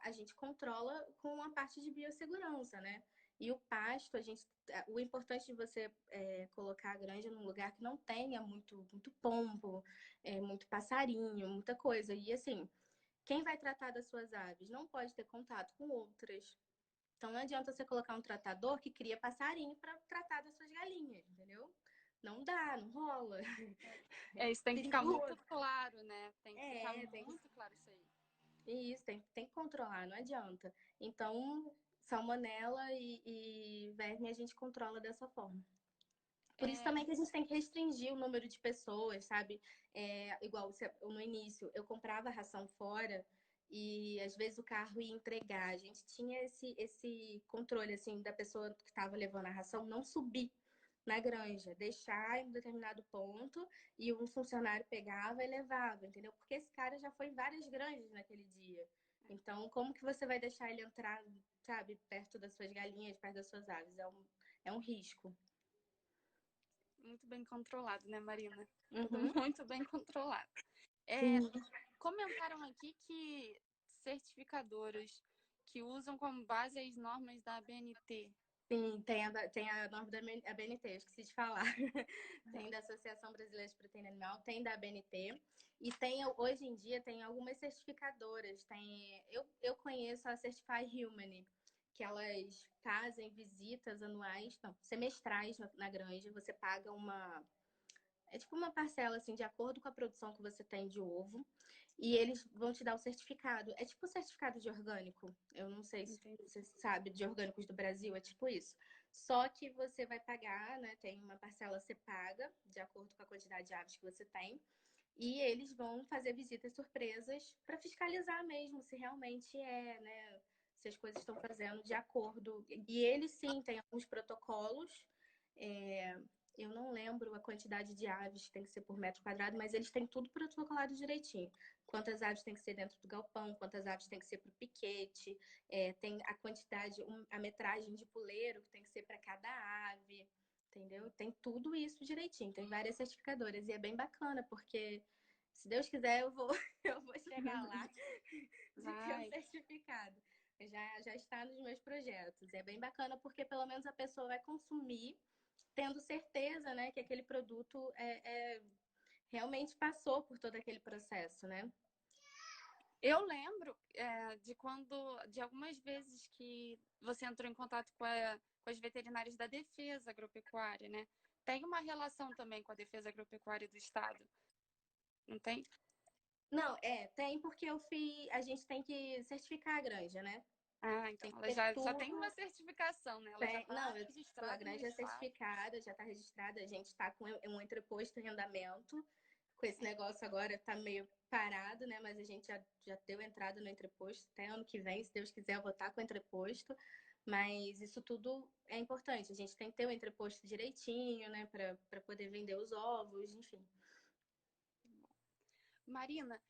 a gente controla com a parte de biossegurança, né? E o pasto, o importante de você colocar a granja num lugar que não tenha muito pombo, muito passarinho, muita coisa. E assim, quem vai tratar das suas aves não pode ter contato com outras. Então não adianta você colocar um tratador que cria passarinho para tratar das suas galinhas, entendeu? Não dá, não rola. É Isso tem que ficar muito perigoso. claro, né? Tem que ficar Tem que muito claro isso aí. E isso, tem que controlar, não adianta. Então, salmonela e verme a gente controla dessa forma. Por isso É, também que a gente tem que restringir o número de pessoas, sabe? Igual no início, eu comprava ração fora e às vezes o carro ia entregar. A gente tinha esse controle, assim, da pessoa que estava levando a ração não subir na granja, deixar em um determinado ponto e um funcionário pegava e levava, entendeu? Porque esse cara já foi em várias granjas naquele dia. Então, como que você vai deixar ele entrar, sabe, perto das suas galinhas, perto das suas aves? É um risco. muito bem controlado, né, Marina? Tudo Uhum. muito bem controlado. É, Sim. comentaram aqui que certificadoras que usam como base as normas da ABNT. Sim, tem a norma da ABNT, eu esqueci de falar. Tem da Associação Brasileira de Proteína Animal, tem da ABNT. E tem, hoje em dia, tem algumas certificadoras. Eu conheço a Certify Human, que elas fazem visitas anuais, não, semestrais na granja. Você paga é tipo uma parcela, assim, de acordo com a produção que você tem de ovo. E eles vão te dar o certificado. É tipo o certificado de orgânico. Eu não sei se Entendi. você sabe, de orgânicos do Brasil, é tipo isso. Só que você vai pagar, né? Tem uma parcela que você paga, de acordo com a quantidade de aves que você tem. E eles vão fazer visitas surpresas para fiscalizar mesmo se realmente né? Se as coisas estão fazendo de acordo. E eles sim têm alguns protocolos. É, eu não lembro a quantidade de aves que tem que ser por metro quadrado, mas eles têm tudo protocolado direitinho. Quantas aves tem que ser dentro do galpão, quantas aves tem que ser para o piquete, tem a quantidade, a metragem de puleiro que tem que ser para cada ave, entendeu? Tem tudo isso direitinho, tem várias certificadoras e é bem bacana, porque se Deus quiser eu vou chegar lá de ter o Vai. certificado. Já está nos meus projetos. É bem bacana porque pelo menos a pessoa vai consumir tendo certeza, né, que aquele produto realmente passou por todo aquele processo, né? Eu lembro de algumas vezes que você entrou em contato com as veterinárias da Defesa Agropecuária, né? Tem uma relação também com a Defesa Agropecuária do Estado, não tem? Não, tem porque a gente tem que certificar a granja, né? Ah, então Tem que ela ter já tem uma tudo. certificação, né? Ela já Não, está a registrada no granja é Estado. certificada, já está registrada, a gente está com um entreposto em andamento. Com esse negócio agora está meio parado, né? Mas a gente já deu entrada no entreposto. Até ano que vem, se Deus quiser, eu vou estar com o entreposto. Mas isso tudo é importante. A gente tem que ter o entreposto direitinho, né? Para poder vender os ovos, enfim. Marina,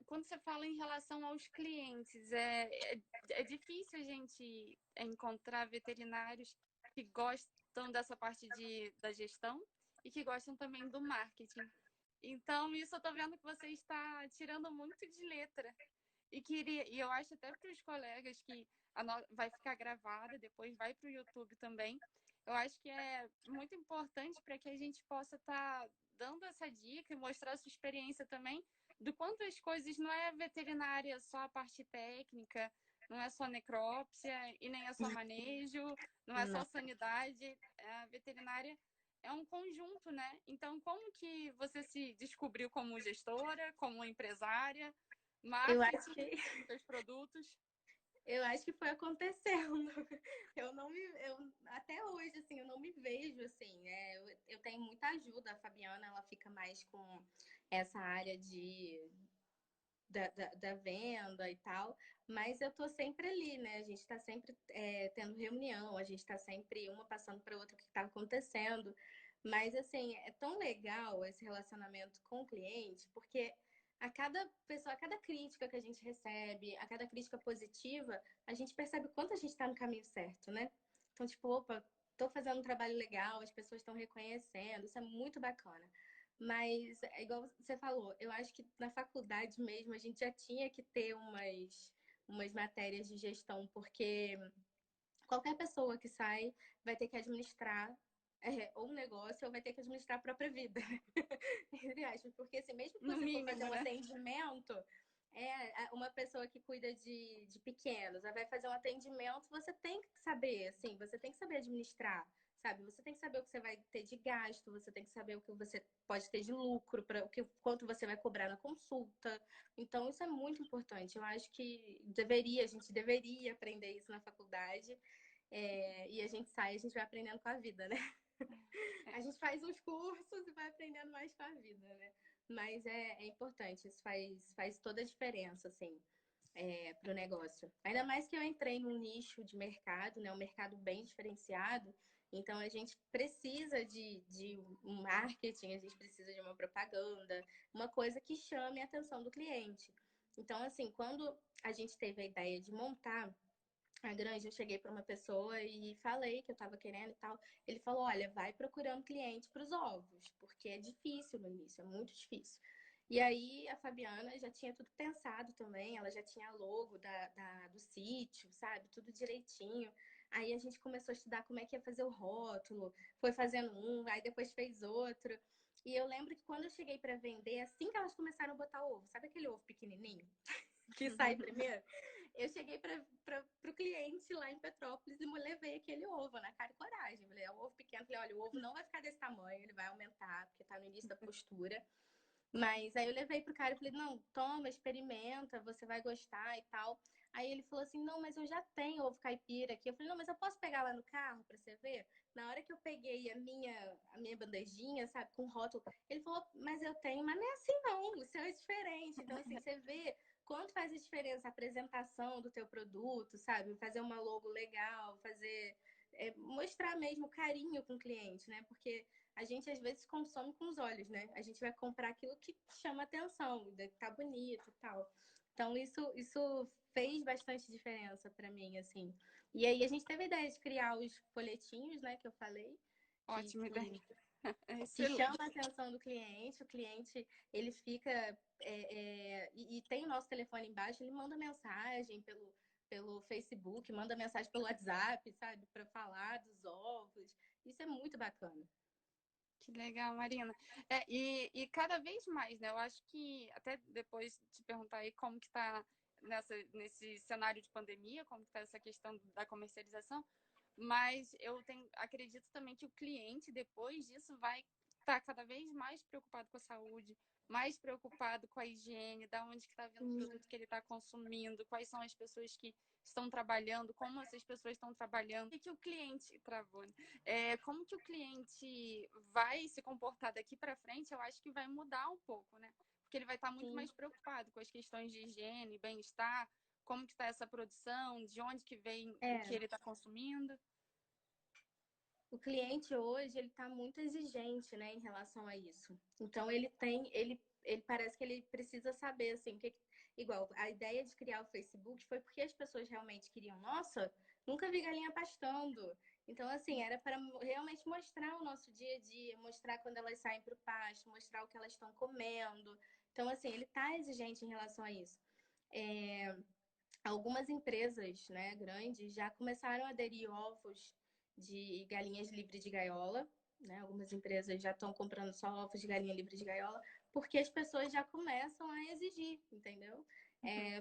quando você fala em relação aos clientes, é difícil a gente encontrar veterinários que gostam dessa parte da gestão e que gostam também do marketing. Então, isso eu estou vendo que você está tirando muito de letra. E eu acho até para os colegas que vai ficar gravada, depois vai para o YouTube também. Eu acho que é muito importante para que a gente possa estar dando essa dica e mostrar a sua experiência também do quanto as coisas não é veterinária só a parte técnica, não é só necrópsia e nem é só manejo, não é só Não. sanidade. A veterinária é um conjunto, né? Então, como que você se descobriu como gestora, como empresária? Eu acho Marketing, que seus produtos. Eu acho que foi acontecendo. Até hoje, assim, eu não me vejo assim, né? Eu tenho muita ajuda. A Fabiana, ela fica mais com essa área da venda e tal, mas eu tô sempre ali, né? A gente tá sempre tendo reunião, a gente tá sempre uma passando para outra o que tá acontecendo. Mas, assim, é tão legal esse relacionamento com o cliente, porque a cada pessoa, a cada crítica que a gente recebe, a cada crítica positiva, a gente percebe o quanto a gente está no caminho certo, né? Então, tipo, opa, tô fazendo um trabalho legal, as pessoas estão reconhecendo, isso é muito bacana. Mas, é igual você falou, eu acho que na faculdade mesmo a gente já tinha que ter umas matérias de gestão, porque qualquer pessoa que sai vai ter que administrar ou um negócio ou vai ter que administrar a própria vida. Entre aspas, porque assim, mesmo que No você for fazer mínimo, um né? atendimento, uma pessoa que cuida de pequenos, ela vai fazer um atendimento, você tem que saber, você tem que saber administrar, sabe? Você tem que saber o que você vai ter de gasto, você tem que saber o que você pode ter de lucro, para quanto você vai cobrar na consulta. Então, isso é muito importante. Eu acho que a gente deveria aprender isso na faculdade. E a gente sai, a gente vai aprendendo com a vida, né? A gente faz uns cursos e vai aprendendo mais com a vida, né? Mas é importante, isso faz toda a diferença, assim, para o negócio. Ainda mais que eu entrei num nicho de mercado, né? Um mercado bem diferenciado. Então, a gente precisa de um marketing, a gente precisa de uma propaganda, uma coisa que chame a atenção do cliente. Então, assim, quando a gente teve a ideia de montar a granja, eu cheguei para uma pessoa e falei que eu estava querendo e tal. Ele falou: olha, vai procurando cliente para os ovos, porque é difícil no início, é muito difícil. E aí a Fabiana já tinha tudo pensado também, ela já tinha logo do sítio, sabe? Tudo direitinho. Aí a gente começou a estudar como é que ia fazer o rótulo, foi fazendo um, aí depois fez outro. E eu lembro que quando eu cheguei para vender, assim que elas começaram a botar o ovo, sabe aquele ovo pequenininho que sai primeiro? Eu cheguei para o cliente lá em Petrópolis e levei aquele ovo na cara e coragem. Falei, é um ovo pequeno. Falei, olha, o ovo não vai ficar desse tamanho, ele vai aumentar, porque tá no início da postura. Mas aí eu levei pro cara e falei, não, toma, experimenta, você vai gostar e tal. Aí ele falou assim, não, mas eu já tenho ovo caipira aqui. Eu falei, não, mas eu posso pegar lá no carro pra você ver? Na hora que eu peguei a minha bandejinha, sabe, com rótulo, ele falou, mas eu tenho, mas não é assim não, o seu é diferente. Então, assim, você vê quanto faz a diferença a apresentação do teu produto, sabe? Fazer uma logo legal, mostrar mesmo carinho com o cliente, né? Porque a gente às vezes consome com os olhos, né? A gente vai comprar aquilo que chama atenção, que tá bonito e tal. Então isso fez bastante diferença para mim, assim. E aí a gente teve a ideia de criar os folhetinhos, né, que eu falei, que, Ótima ideia. que, que chama Excelente. a atenção do cliente. O cliente, ele fica e tem o nosso telefone embaixo, ele manda mensagem pelo Facebook, manda mensagem pelo WhatsApp, sabe, para falar dos ovos. Isso é muito bacana. Que legal, Marina. E cada vez mais, né? Eu acho que até depois te perguntar aí como que está nesse cenário de pandemia, como que está essa questão da comercialização, mas acredito também que o cliente, depois disso, vai estar cada vez mais preocupado com a saúde, mais preocupado com a higiene, da onde que está vindo o produto que ele está consumindo, quais são as pessoas que estão trabalhando, como essas pessoas estão trabalhando, e que o cliente travou, né? Como que o cliente vai se comportar daqui para frente, eu acho que vai mudar um pouco, né? Porque ele vai estar muito Sim. mais preocupado com as questões de higiene, bem-estar, como que está essa produção, de onde que vem o que É, ele está consumindo. o cliente hoje ele está muito exigente, né, em relação a isso. Então ele parece que ele precisa saber assim, igual a ideia de criar o Facebook foi porque as pessoas realmente queriam, nossa, nunca vi galinha pastando. Então assim, era para realmente mostrar o nosso dia a dia, mostrar quando elas saem para o pasto, mostrar o que elas estão comendo. Então assim, ele está exigente em relação a isso. É, algumas empresas, né, grandes já começaram a aderir ovos de galinhas livres de gaiola, né? Algumas empresas já estão comprando só ovos de galinha livre de gaiola, porque as pessoas já começam a exigir, entendeu?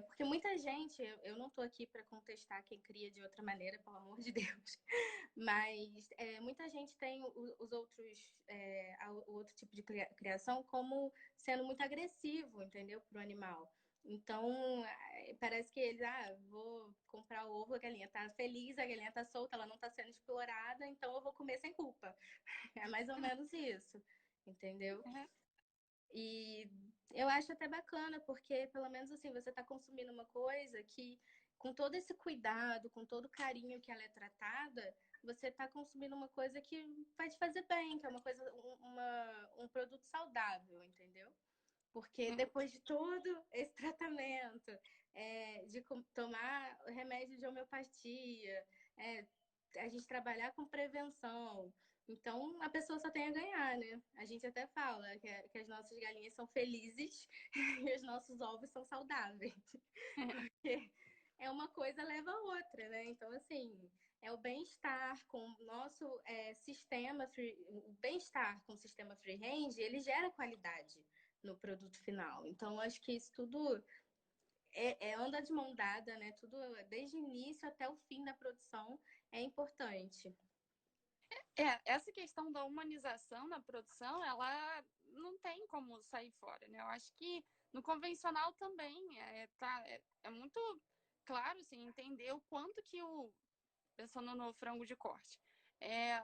Porque muita gente, eu não estou aqui para contestar quem cria de outra maneira, pelo amor de Deus, mas muita gente tem os outros, o outro tipo de criação como sendo muito agressivo, entendeu, para o animal. Então, parece que eles, vou comprar o ovo, a galinha tá feliz, a galinha tá solta, ela não tá sendo explorada, então eu vou comer sem culpa. É mais ou menos isso, entendeu? E eu acho até bacana, porque pelo menos assim, você tá consumindo uma coisa que, com todo esse cuidado, com todo o carinho que ela é tratada, você tá consumindo uma coisa que vai te fazer bem, que é uma coisa, um produto saudável, entendeu? Porque depois de todo esse tratamento, de tomar remédio de homeopatia, a gente trabalhar com prevenção, então a pessoa só tem a ganhar, né? A gente até fala que as nossas galinhas são felizes e os nossos ovos são saudáveis. Porque uma coisa leva a outra, né? Então, assim, é o bem-estar com o nosso sistema free, o bem-estar com o sistema free range, ele gera qualidade no produto final. Então, acho que isso tudo anda de mão dada, né? Tudo, desde o início até o fim da produção, é importante. Essa questão da humanização na produção, ela não tem como sair fora, né? Eu acho que no convencional também é muito claro, assim, entender o quanto que pensando no frango de corte,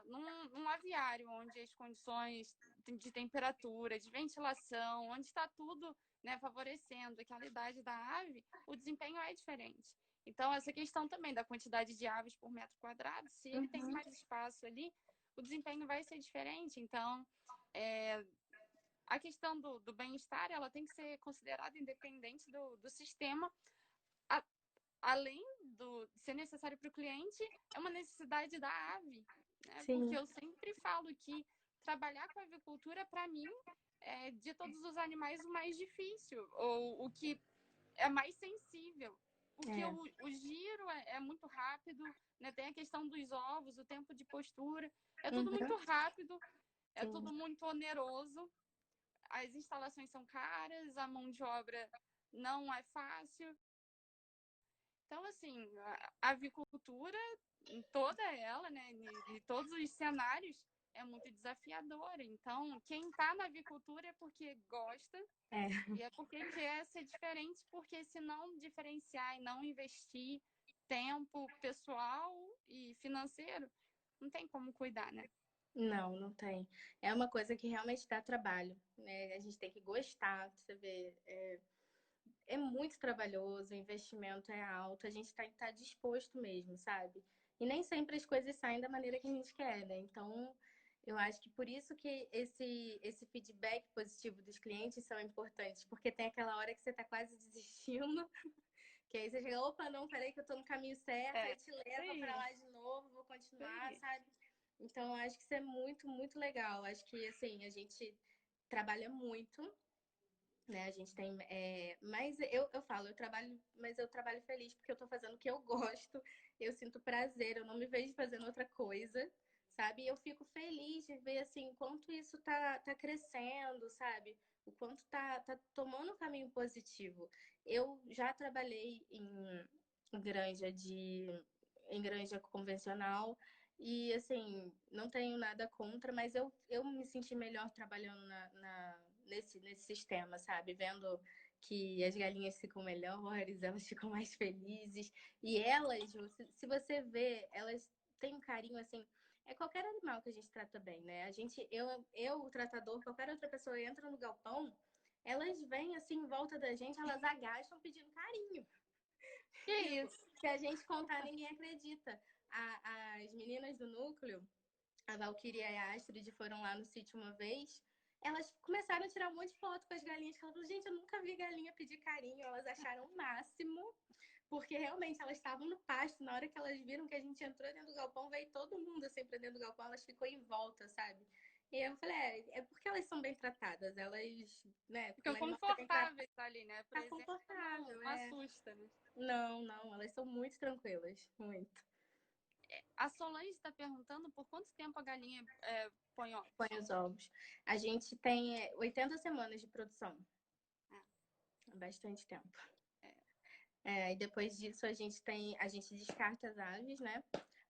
num aviário onde as condições de temperatura, de ventilação, onde está tudo, né, favorecendo a qualidade da ave, o desempenho é diferente. Então, essa questão também da quantidade de aves por metro quadrado, se ele tem Uhum. mais espaço ali, o desempenho vai ser diferente. Então, é, a questão do bem-estar, ela tem que ser considerada independente do sistema, a, além de ser necessário para o cliente, é uma necessidade da ave, né? Porque Sim, eu sempre falo que trabalhar com avicultura, para mim, é de todos os animais o mais difícil, ou o que é mais sensível. Porque é. o giro é muito rápido, né? Tem a questão dos ovos, o tempo de postura. É tudo muito Uhum. rápido, é Sim. tudo muito oneroso. As instalações são caras, a mão de obra não é fácil. Então, assim, a avicultura, em toda ela, né, em todos os cenários, é muito desafiadora. Então, quem está na avicultura é porque gosta É. e é porque quer ser diferente, porque se não diferenciar e não investir tempo pessoal e financeiro, não tem como cuidar, né? Não, não tem. É uma coisa que realmente dá trabalho, né? A gente tem que gostar, você vê. É muito trabalhoso, o investimento é alto, a gente tem que estar disposto mesmo, sabe? E nem sempre as coisas saem da maneira que a gente quer, né? Então, eu acho que por isso que esse feedback positivo dos clientes são importantes, porque tem aquela hora que você está quase desistindo, que aí você chega, opa, não, peraí que eu tô no caminho certo, aí É, te isso leva para aí, lá de novo, vou isso continuar, aí. sabe? Então, eu acho que isso é muito, muito legal. Acho que, assim, a gente trabalha muito, né? A gente tem. Mas eu falo, eu trabalho, mas eu trabalho feliz porque eu tô fazendo o que eu gosto, eu sinto prazer, eu não me vejo fazendo outra coisa, sabe? E eu fico feliz de ver assim quanto isso tá crescendo, sabe? O quanto tá tomando um caminho positivo. Eu já trabalhei em granja em granja convencional. E assim, não tenho nada contra, mas eu me senti melhor trabalhando nesse sistema, sabe? Vendo que as galinhas ficam melhores, elas ficam mais felizes. E elas, se você vê, elas têm um carinho assim. É qualquer animal que a gente trata bem, né? O tratador, qualquer outra pessoa entra no galpão, elas vêm assim em volta da gente, elas agacham pedindo carinho. Que Tipo, isso? se a gente contar, ninguém acredita. As meninas do núcleo, a Valkyria e a Astrid, foram lá no sítio uma vez. Elas começaram a tirar um monte de foto com as galinhas. Ela falou, gente, eu nunca vi galinha pedir carinho. Elas acharam o máximo, porque realmente elas estavam no pasto. Na hora que elas viram que a gente entrou dentro do galpão, veio todo mundo assim pra dentro do galpão. Elas ficou em volta, sabe? E eu falei, é porque elas são bem tratadas. Elas, né? Porque um Ficam animal ser bem tratado confortáveis ali, né? Por tá exemplo, confortável, não é. assusta, né? Não, não, elas são muito tranquilas, muito. A Solange está perguntando por quanto tempo a galinha põe Põe ovos. os ovos. A gente tem 80 semanas de produção, Ah, é bastante tempo. é. E depois disso a gente descarta as aves, né?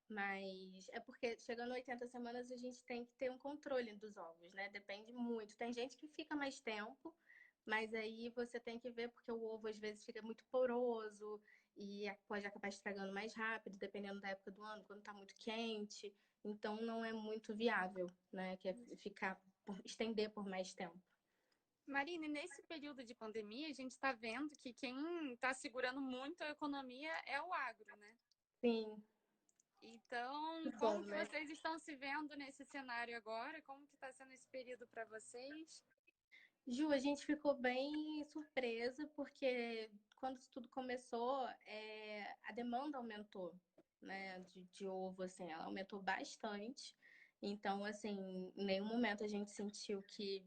Mas é porque chegando a 80 semanas a gente tem que ter um controle dos ovos, né? Depende muito. Tem gente que fica mais tempo, mas aí você tem que ver porque o ovo às vezes fica muito poroso e pode acabar estragando mais rápido, dependendo da época do ano, quando tá muito quente. Então não é muito viável, né? Que é ficar estender por mais tempo. Marine, nesse período de pandemia, a gente está vendo que quem está segurando muito a economia é o agro, né? Sim, Então, que bom, como que né? vocês estão se vendo nesse cenário agora? Como que está sendo esse período para vocês? Ju, a gente ficou bem surpresa porque quando isso tudo começou, a demanda aumentou, né, de ovo, assim, ela aumentou bastante. Então, assim, em nenhum momento a gente sentiu que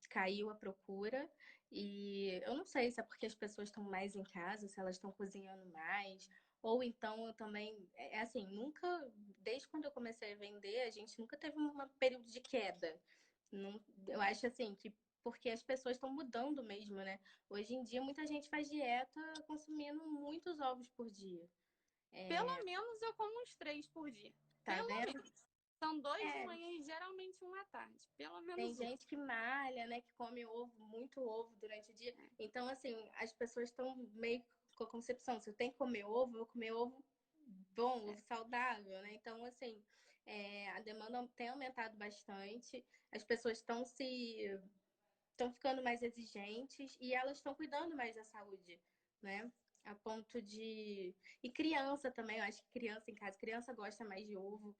caiu a procura. E eu não sei se é porque as pessoas estão mais em casa, se elas estão cozinhando mais, ou então eu também, assim, nunca, desde quando eu comecei a vender, a gente nunca teve um período de queda. Não, eu acho assim que porque as pessoas estão mudando mesmo, né? Hoje em dia, muita gente faz dieta consumindo muitos ovos por dia. Pelo menos eu como uns 3 por dia. Tá Pelo vendo? menos. São 2 de É, manhã e geralmente um à tarde. Pelo tem menos um. gente que malha, né? Que come ovo, muito ovo durante o dia. Então, assim, as pessoas estão meio com a concepção, se eu tenho que comer ovo, eu vou comer ovo bom, ovo saudável, né? Então, assim, a demanda tem aumentado bastante. As pessoas estão ficando mais exigentes e elas estão cuidando mais da saúde, né? A ponto de. E criança também, eu acho que criança em casa, criança gosta mais de ovo.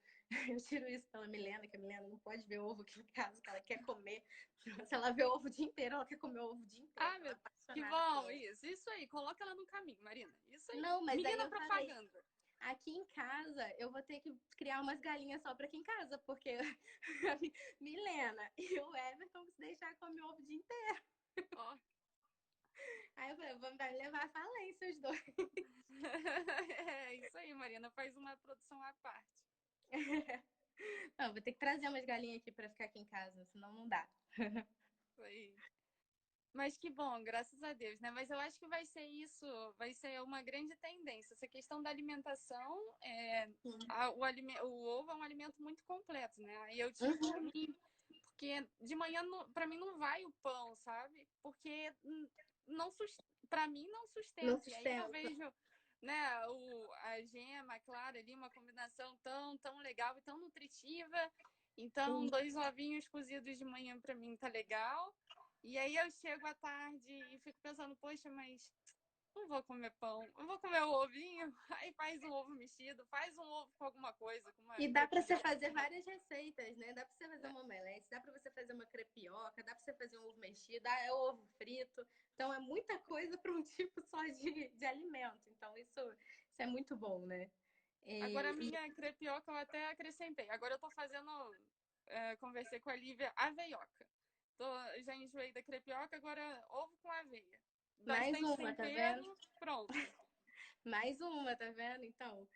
Eu tiro isso pela Milena, que a Milena não pode ver ovo aqui em casa, que ela quer comer. Se ela vê ovo o dia inteiro, ela quer comer ovo o dia inteiro, Ah, ela é meu, que apaixonada por bom, ovo. isso aí, coloca ela no caminho, Marina, isso aí. Não, mas aí Menina eu falei, propaganda. aqui em casa eu vou ter que criar umas galinhas só para aqui em casa, porque a Milena e o Everton, se deixar, comer ovo o dia inteiro. Ó. Aí eu falei, vamos levar a falência os dois. É isso aí, Marina, faz uma produção à parte. Não, vou ter que trazer umas galinhas aqui para ficar aqui em casa, senão não dá. Isso aí. Mas que bom, graças a Deus, né? Mas eu acho que vai ser isso, vai ser uma grande tendência. Essa questão da alimentação, o ovo é um alimento muito completo, né? Aí eu tiro por Uhum. mim, porque de manhã para mim não vai o pão, sabe? Porque não para mim não Não sustenta. E aí eu sustenta. vejo, né, a gema, claro, ali uma combinação tão legal e tão nutritiva. Então, 2 ovinhos cozidos de manhã para mim tá legal. E aí eu chego à tarde e fico pensando, poxa, mas não vou comer pão, não vou comer o ovinho. Aí faz um ovo mexido, faz um ovo com alguma coisa, com uma E dá para você coquilhada. fazer várias receitas, né? Dá para você fazer uma omelete, dá para você fazer uma crepioca, dá para você fazer um ovo mexido, é ovo frito. Então é muita coisa para um tipo só de alimento. Então isso é muito bom, né? Agora a E, minha crepioca eu até acrescentei. Agora eu tô fazendo, conversei com a Lívia, aveioca. Já enjoei da crepioca, agora ovo com aveia. mais Bastante uma, tá vendo? tempero, pronto. Mais uma, tá vendo? Então,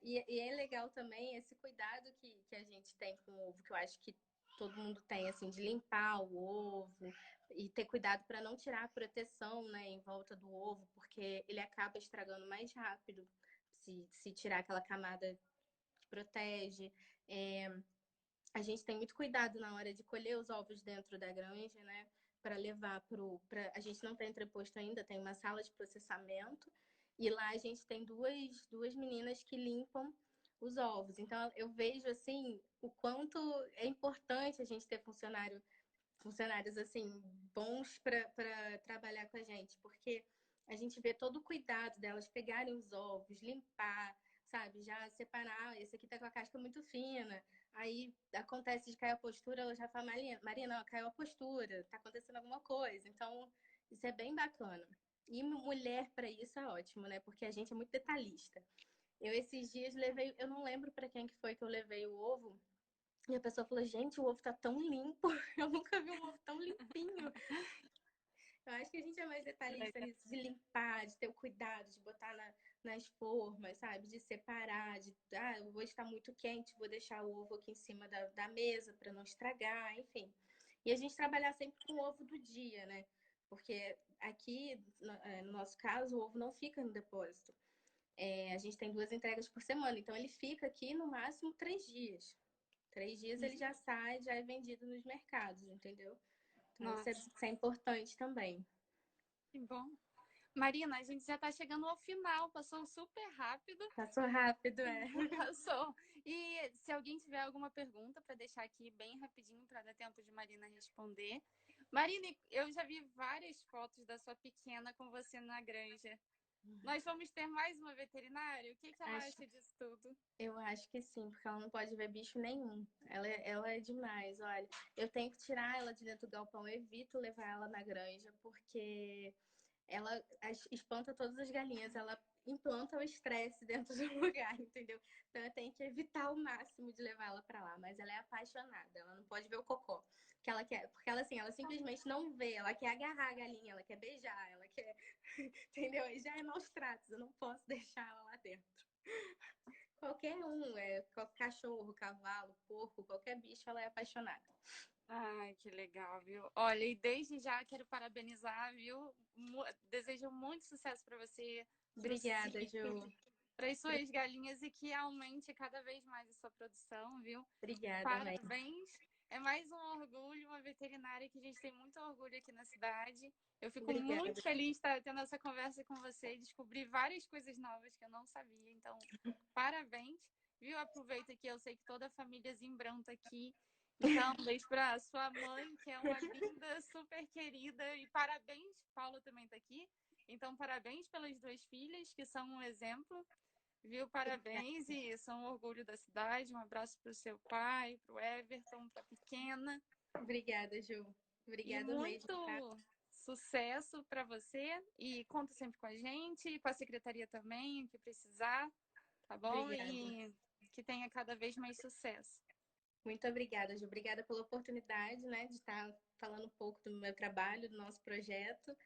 e é legal também esse cuidado que a gente tem com o ovo, que eu acho que todo mundo tem, assim, de limpar o ovo e ter cuidado para não tirar a proteção, né, em volta do ovo, porque ele acaba estragando mais rápido se tirar aquela camada que protege. É, a gente tem muito cuidado na hora de colher os ovos dentro da granja, né? Para levar a gente não tem entreposto ainda, tem uma sala de processamento. E lá a gente tem duas meninas que limpam os ovos. Então eu vejo assim o quanto é importante a gente ter funcionários assim bons para trabalhar com a gente, porque a gente vê todo o cuidado delas pegarem os ovos, limpar, sabe, já separar. Esse aqui tá com a casca muito fina. Aí acontece de cair a postura, ela já fala, Marina, ó, caiu a postura, tá acontecendo alguma coisa. Então, isso é bem bacana. E mulher para isso é ótimo, né? Porque a gente é muito detalhista. Eu esses dias levei, eu não lembro para quem que foi que eu levei o ovo, e a pessoa falou, gente, o ovo tá tão limpo. Eu nunca vi um ovo tão limpinho. Eu acho que a gente é mais detalhista Legal. nisso, de limpar, de ter o cuidado, de botar nas formas, sabe? De separar, hoje está muito quente, vou deixar o ovo aqui em cima da mesa para não estragar, enfim. E a gente trabalhar sempre com o ovo do dia, né? Porque aqui, no nosso caso, o ovo não fica no depósito. A gente tem 2 entregas por semana, então ele fica aqui no máximo 3 dias. 3 dias ele já sai, já é vendido nos mercados, entendeu? Então Nossa, isso é importante também. que bom. Marina, a gente já está chegando ao final, passou super rápido. Passou rápido, é. Passou. E se alguém tiver alguma pergunta para deixar aqui bem rapidinho para dar tempo de Marina responder. Marina, eu já vi várias fotos da sua pequena com você na granja. Nós vamos ter mais uma veterinária? O que ela Acho, acha disso tudo? eu acho que sim, porque ela não pode ver bicho nenhum. Ela é demais, olha. Eu tenho que tirar ela de dentro do galpão, eu evito levar ela na granja, porque ela espanta todas as galinhas, ela implanta o estresse dentro do lugar, entendeu? Então eu tenho que evitar ao máximo de levar ela para lá, mas ela é apaixonada, ela não pode ver o cocô, que ela quer, porque ela assim, ela simplesmente não vê, ela quer agarrar a galinha, ela quer beijar, ela quer, entendeu? E já é maus tratos, eu não posso deixar ela lá dentro. Qualquer um, cachorro, cavalo, porco, qualquer bicho, ela é apaixonada. Ai, que legal, viu? Olha, e desde já quero parabenizar, viu? Desejo muito sucesso para você no Obrigada, sítio, Ju. para as suas galinhas e que aumente cada vez mais a sua produção, viu? Obrigada, mãe. Parabéns. É mais um orgulho, uma veterinária que a gente tem muito orgulho aqui na cidade. Eu fico Obrigada. muito feliz de estar tendo essa conversa com você e descobrir várias coisas novas que eu não sabia. Então, parabéns. Viu? Aproveita que eu sei que toda a família Zimbrão está aqui. Então, um beijo para sua mãe, que é uma linda, super querida. E parabéns, Paulo também está aqui. Então, parabéns pelas duas filhas, que são um exemplo. Viu? Parabéns e são um orgulho da cidade. Um abraço para o seu pai, para o Everton, para a pequena. Obrigada, Ju. E Obrigada mesmo, muito tá? sucesso para você. E conta sempre com a gente, com a secretaria também, o que precisar, tá bom? Obrigada. E que tenha cada vez mais sucesso. Muito obrigada, Ju. Obrigada pela oportunidade, né, de estar falando um pouco do meu trabalho, do nosso projeto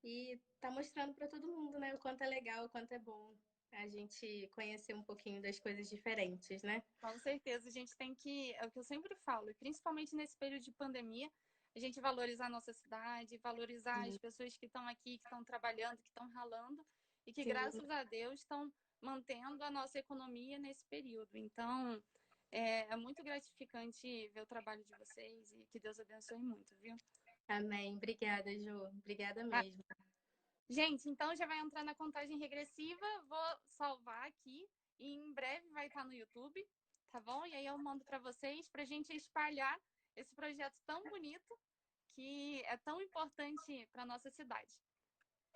e estar mostrando para todo mundo, né, o quanto é legal, o quanto é bom a gente conhecer um pouquinho das coisas diferentes, né? Com certeza, a gente tem que, é o que eu sempre falo, e principalmente nesse período de pandemia, a gente valorizar a nossa cidade, valorizar as pessoas que estão aqui, que estão trabalhando, que estão ralando e que, Sim, graças a Deus, estão mantendo a nossa economia nesse período. Então, é muito gratificante ver o trabalho de vocês e que Deus abençoe muito, viu? amém. Obrigada, Ju. Obrigada mesmo. Gente, então já vai entrar na contagem regressiva. Vou salvar aqui e em breve vai estar no YouTube, tá bom? E aí eu mando para vocês para a gente espalhar esse projeto tão bonito que é tão importante para nossa cidade,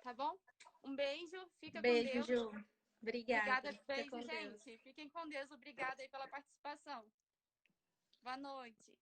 tá bom? Um beijo, fica com Beijo, Deus. Ju. Obrigada. Obrigada, Fica beijo, com Deus. gente. Fiquem com Deus. Obrigada aí pela participação. Boa noite.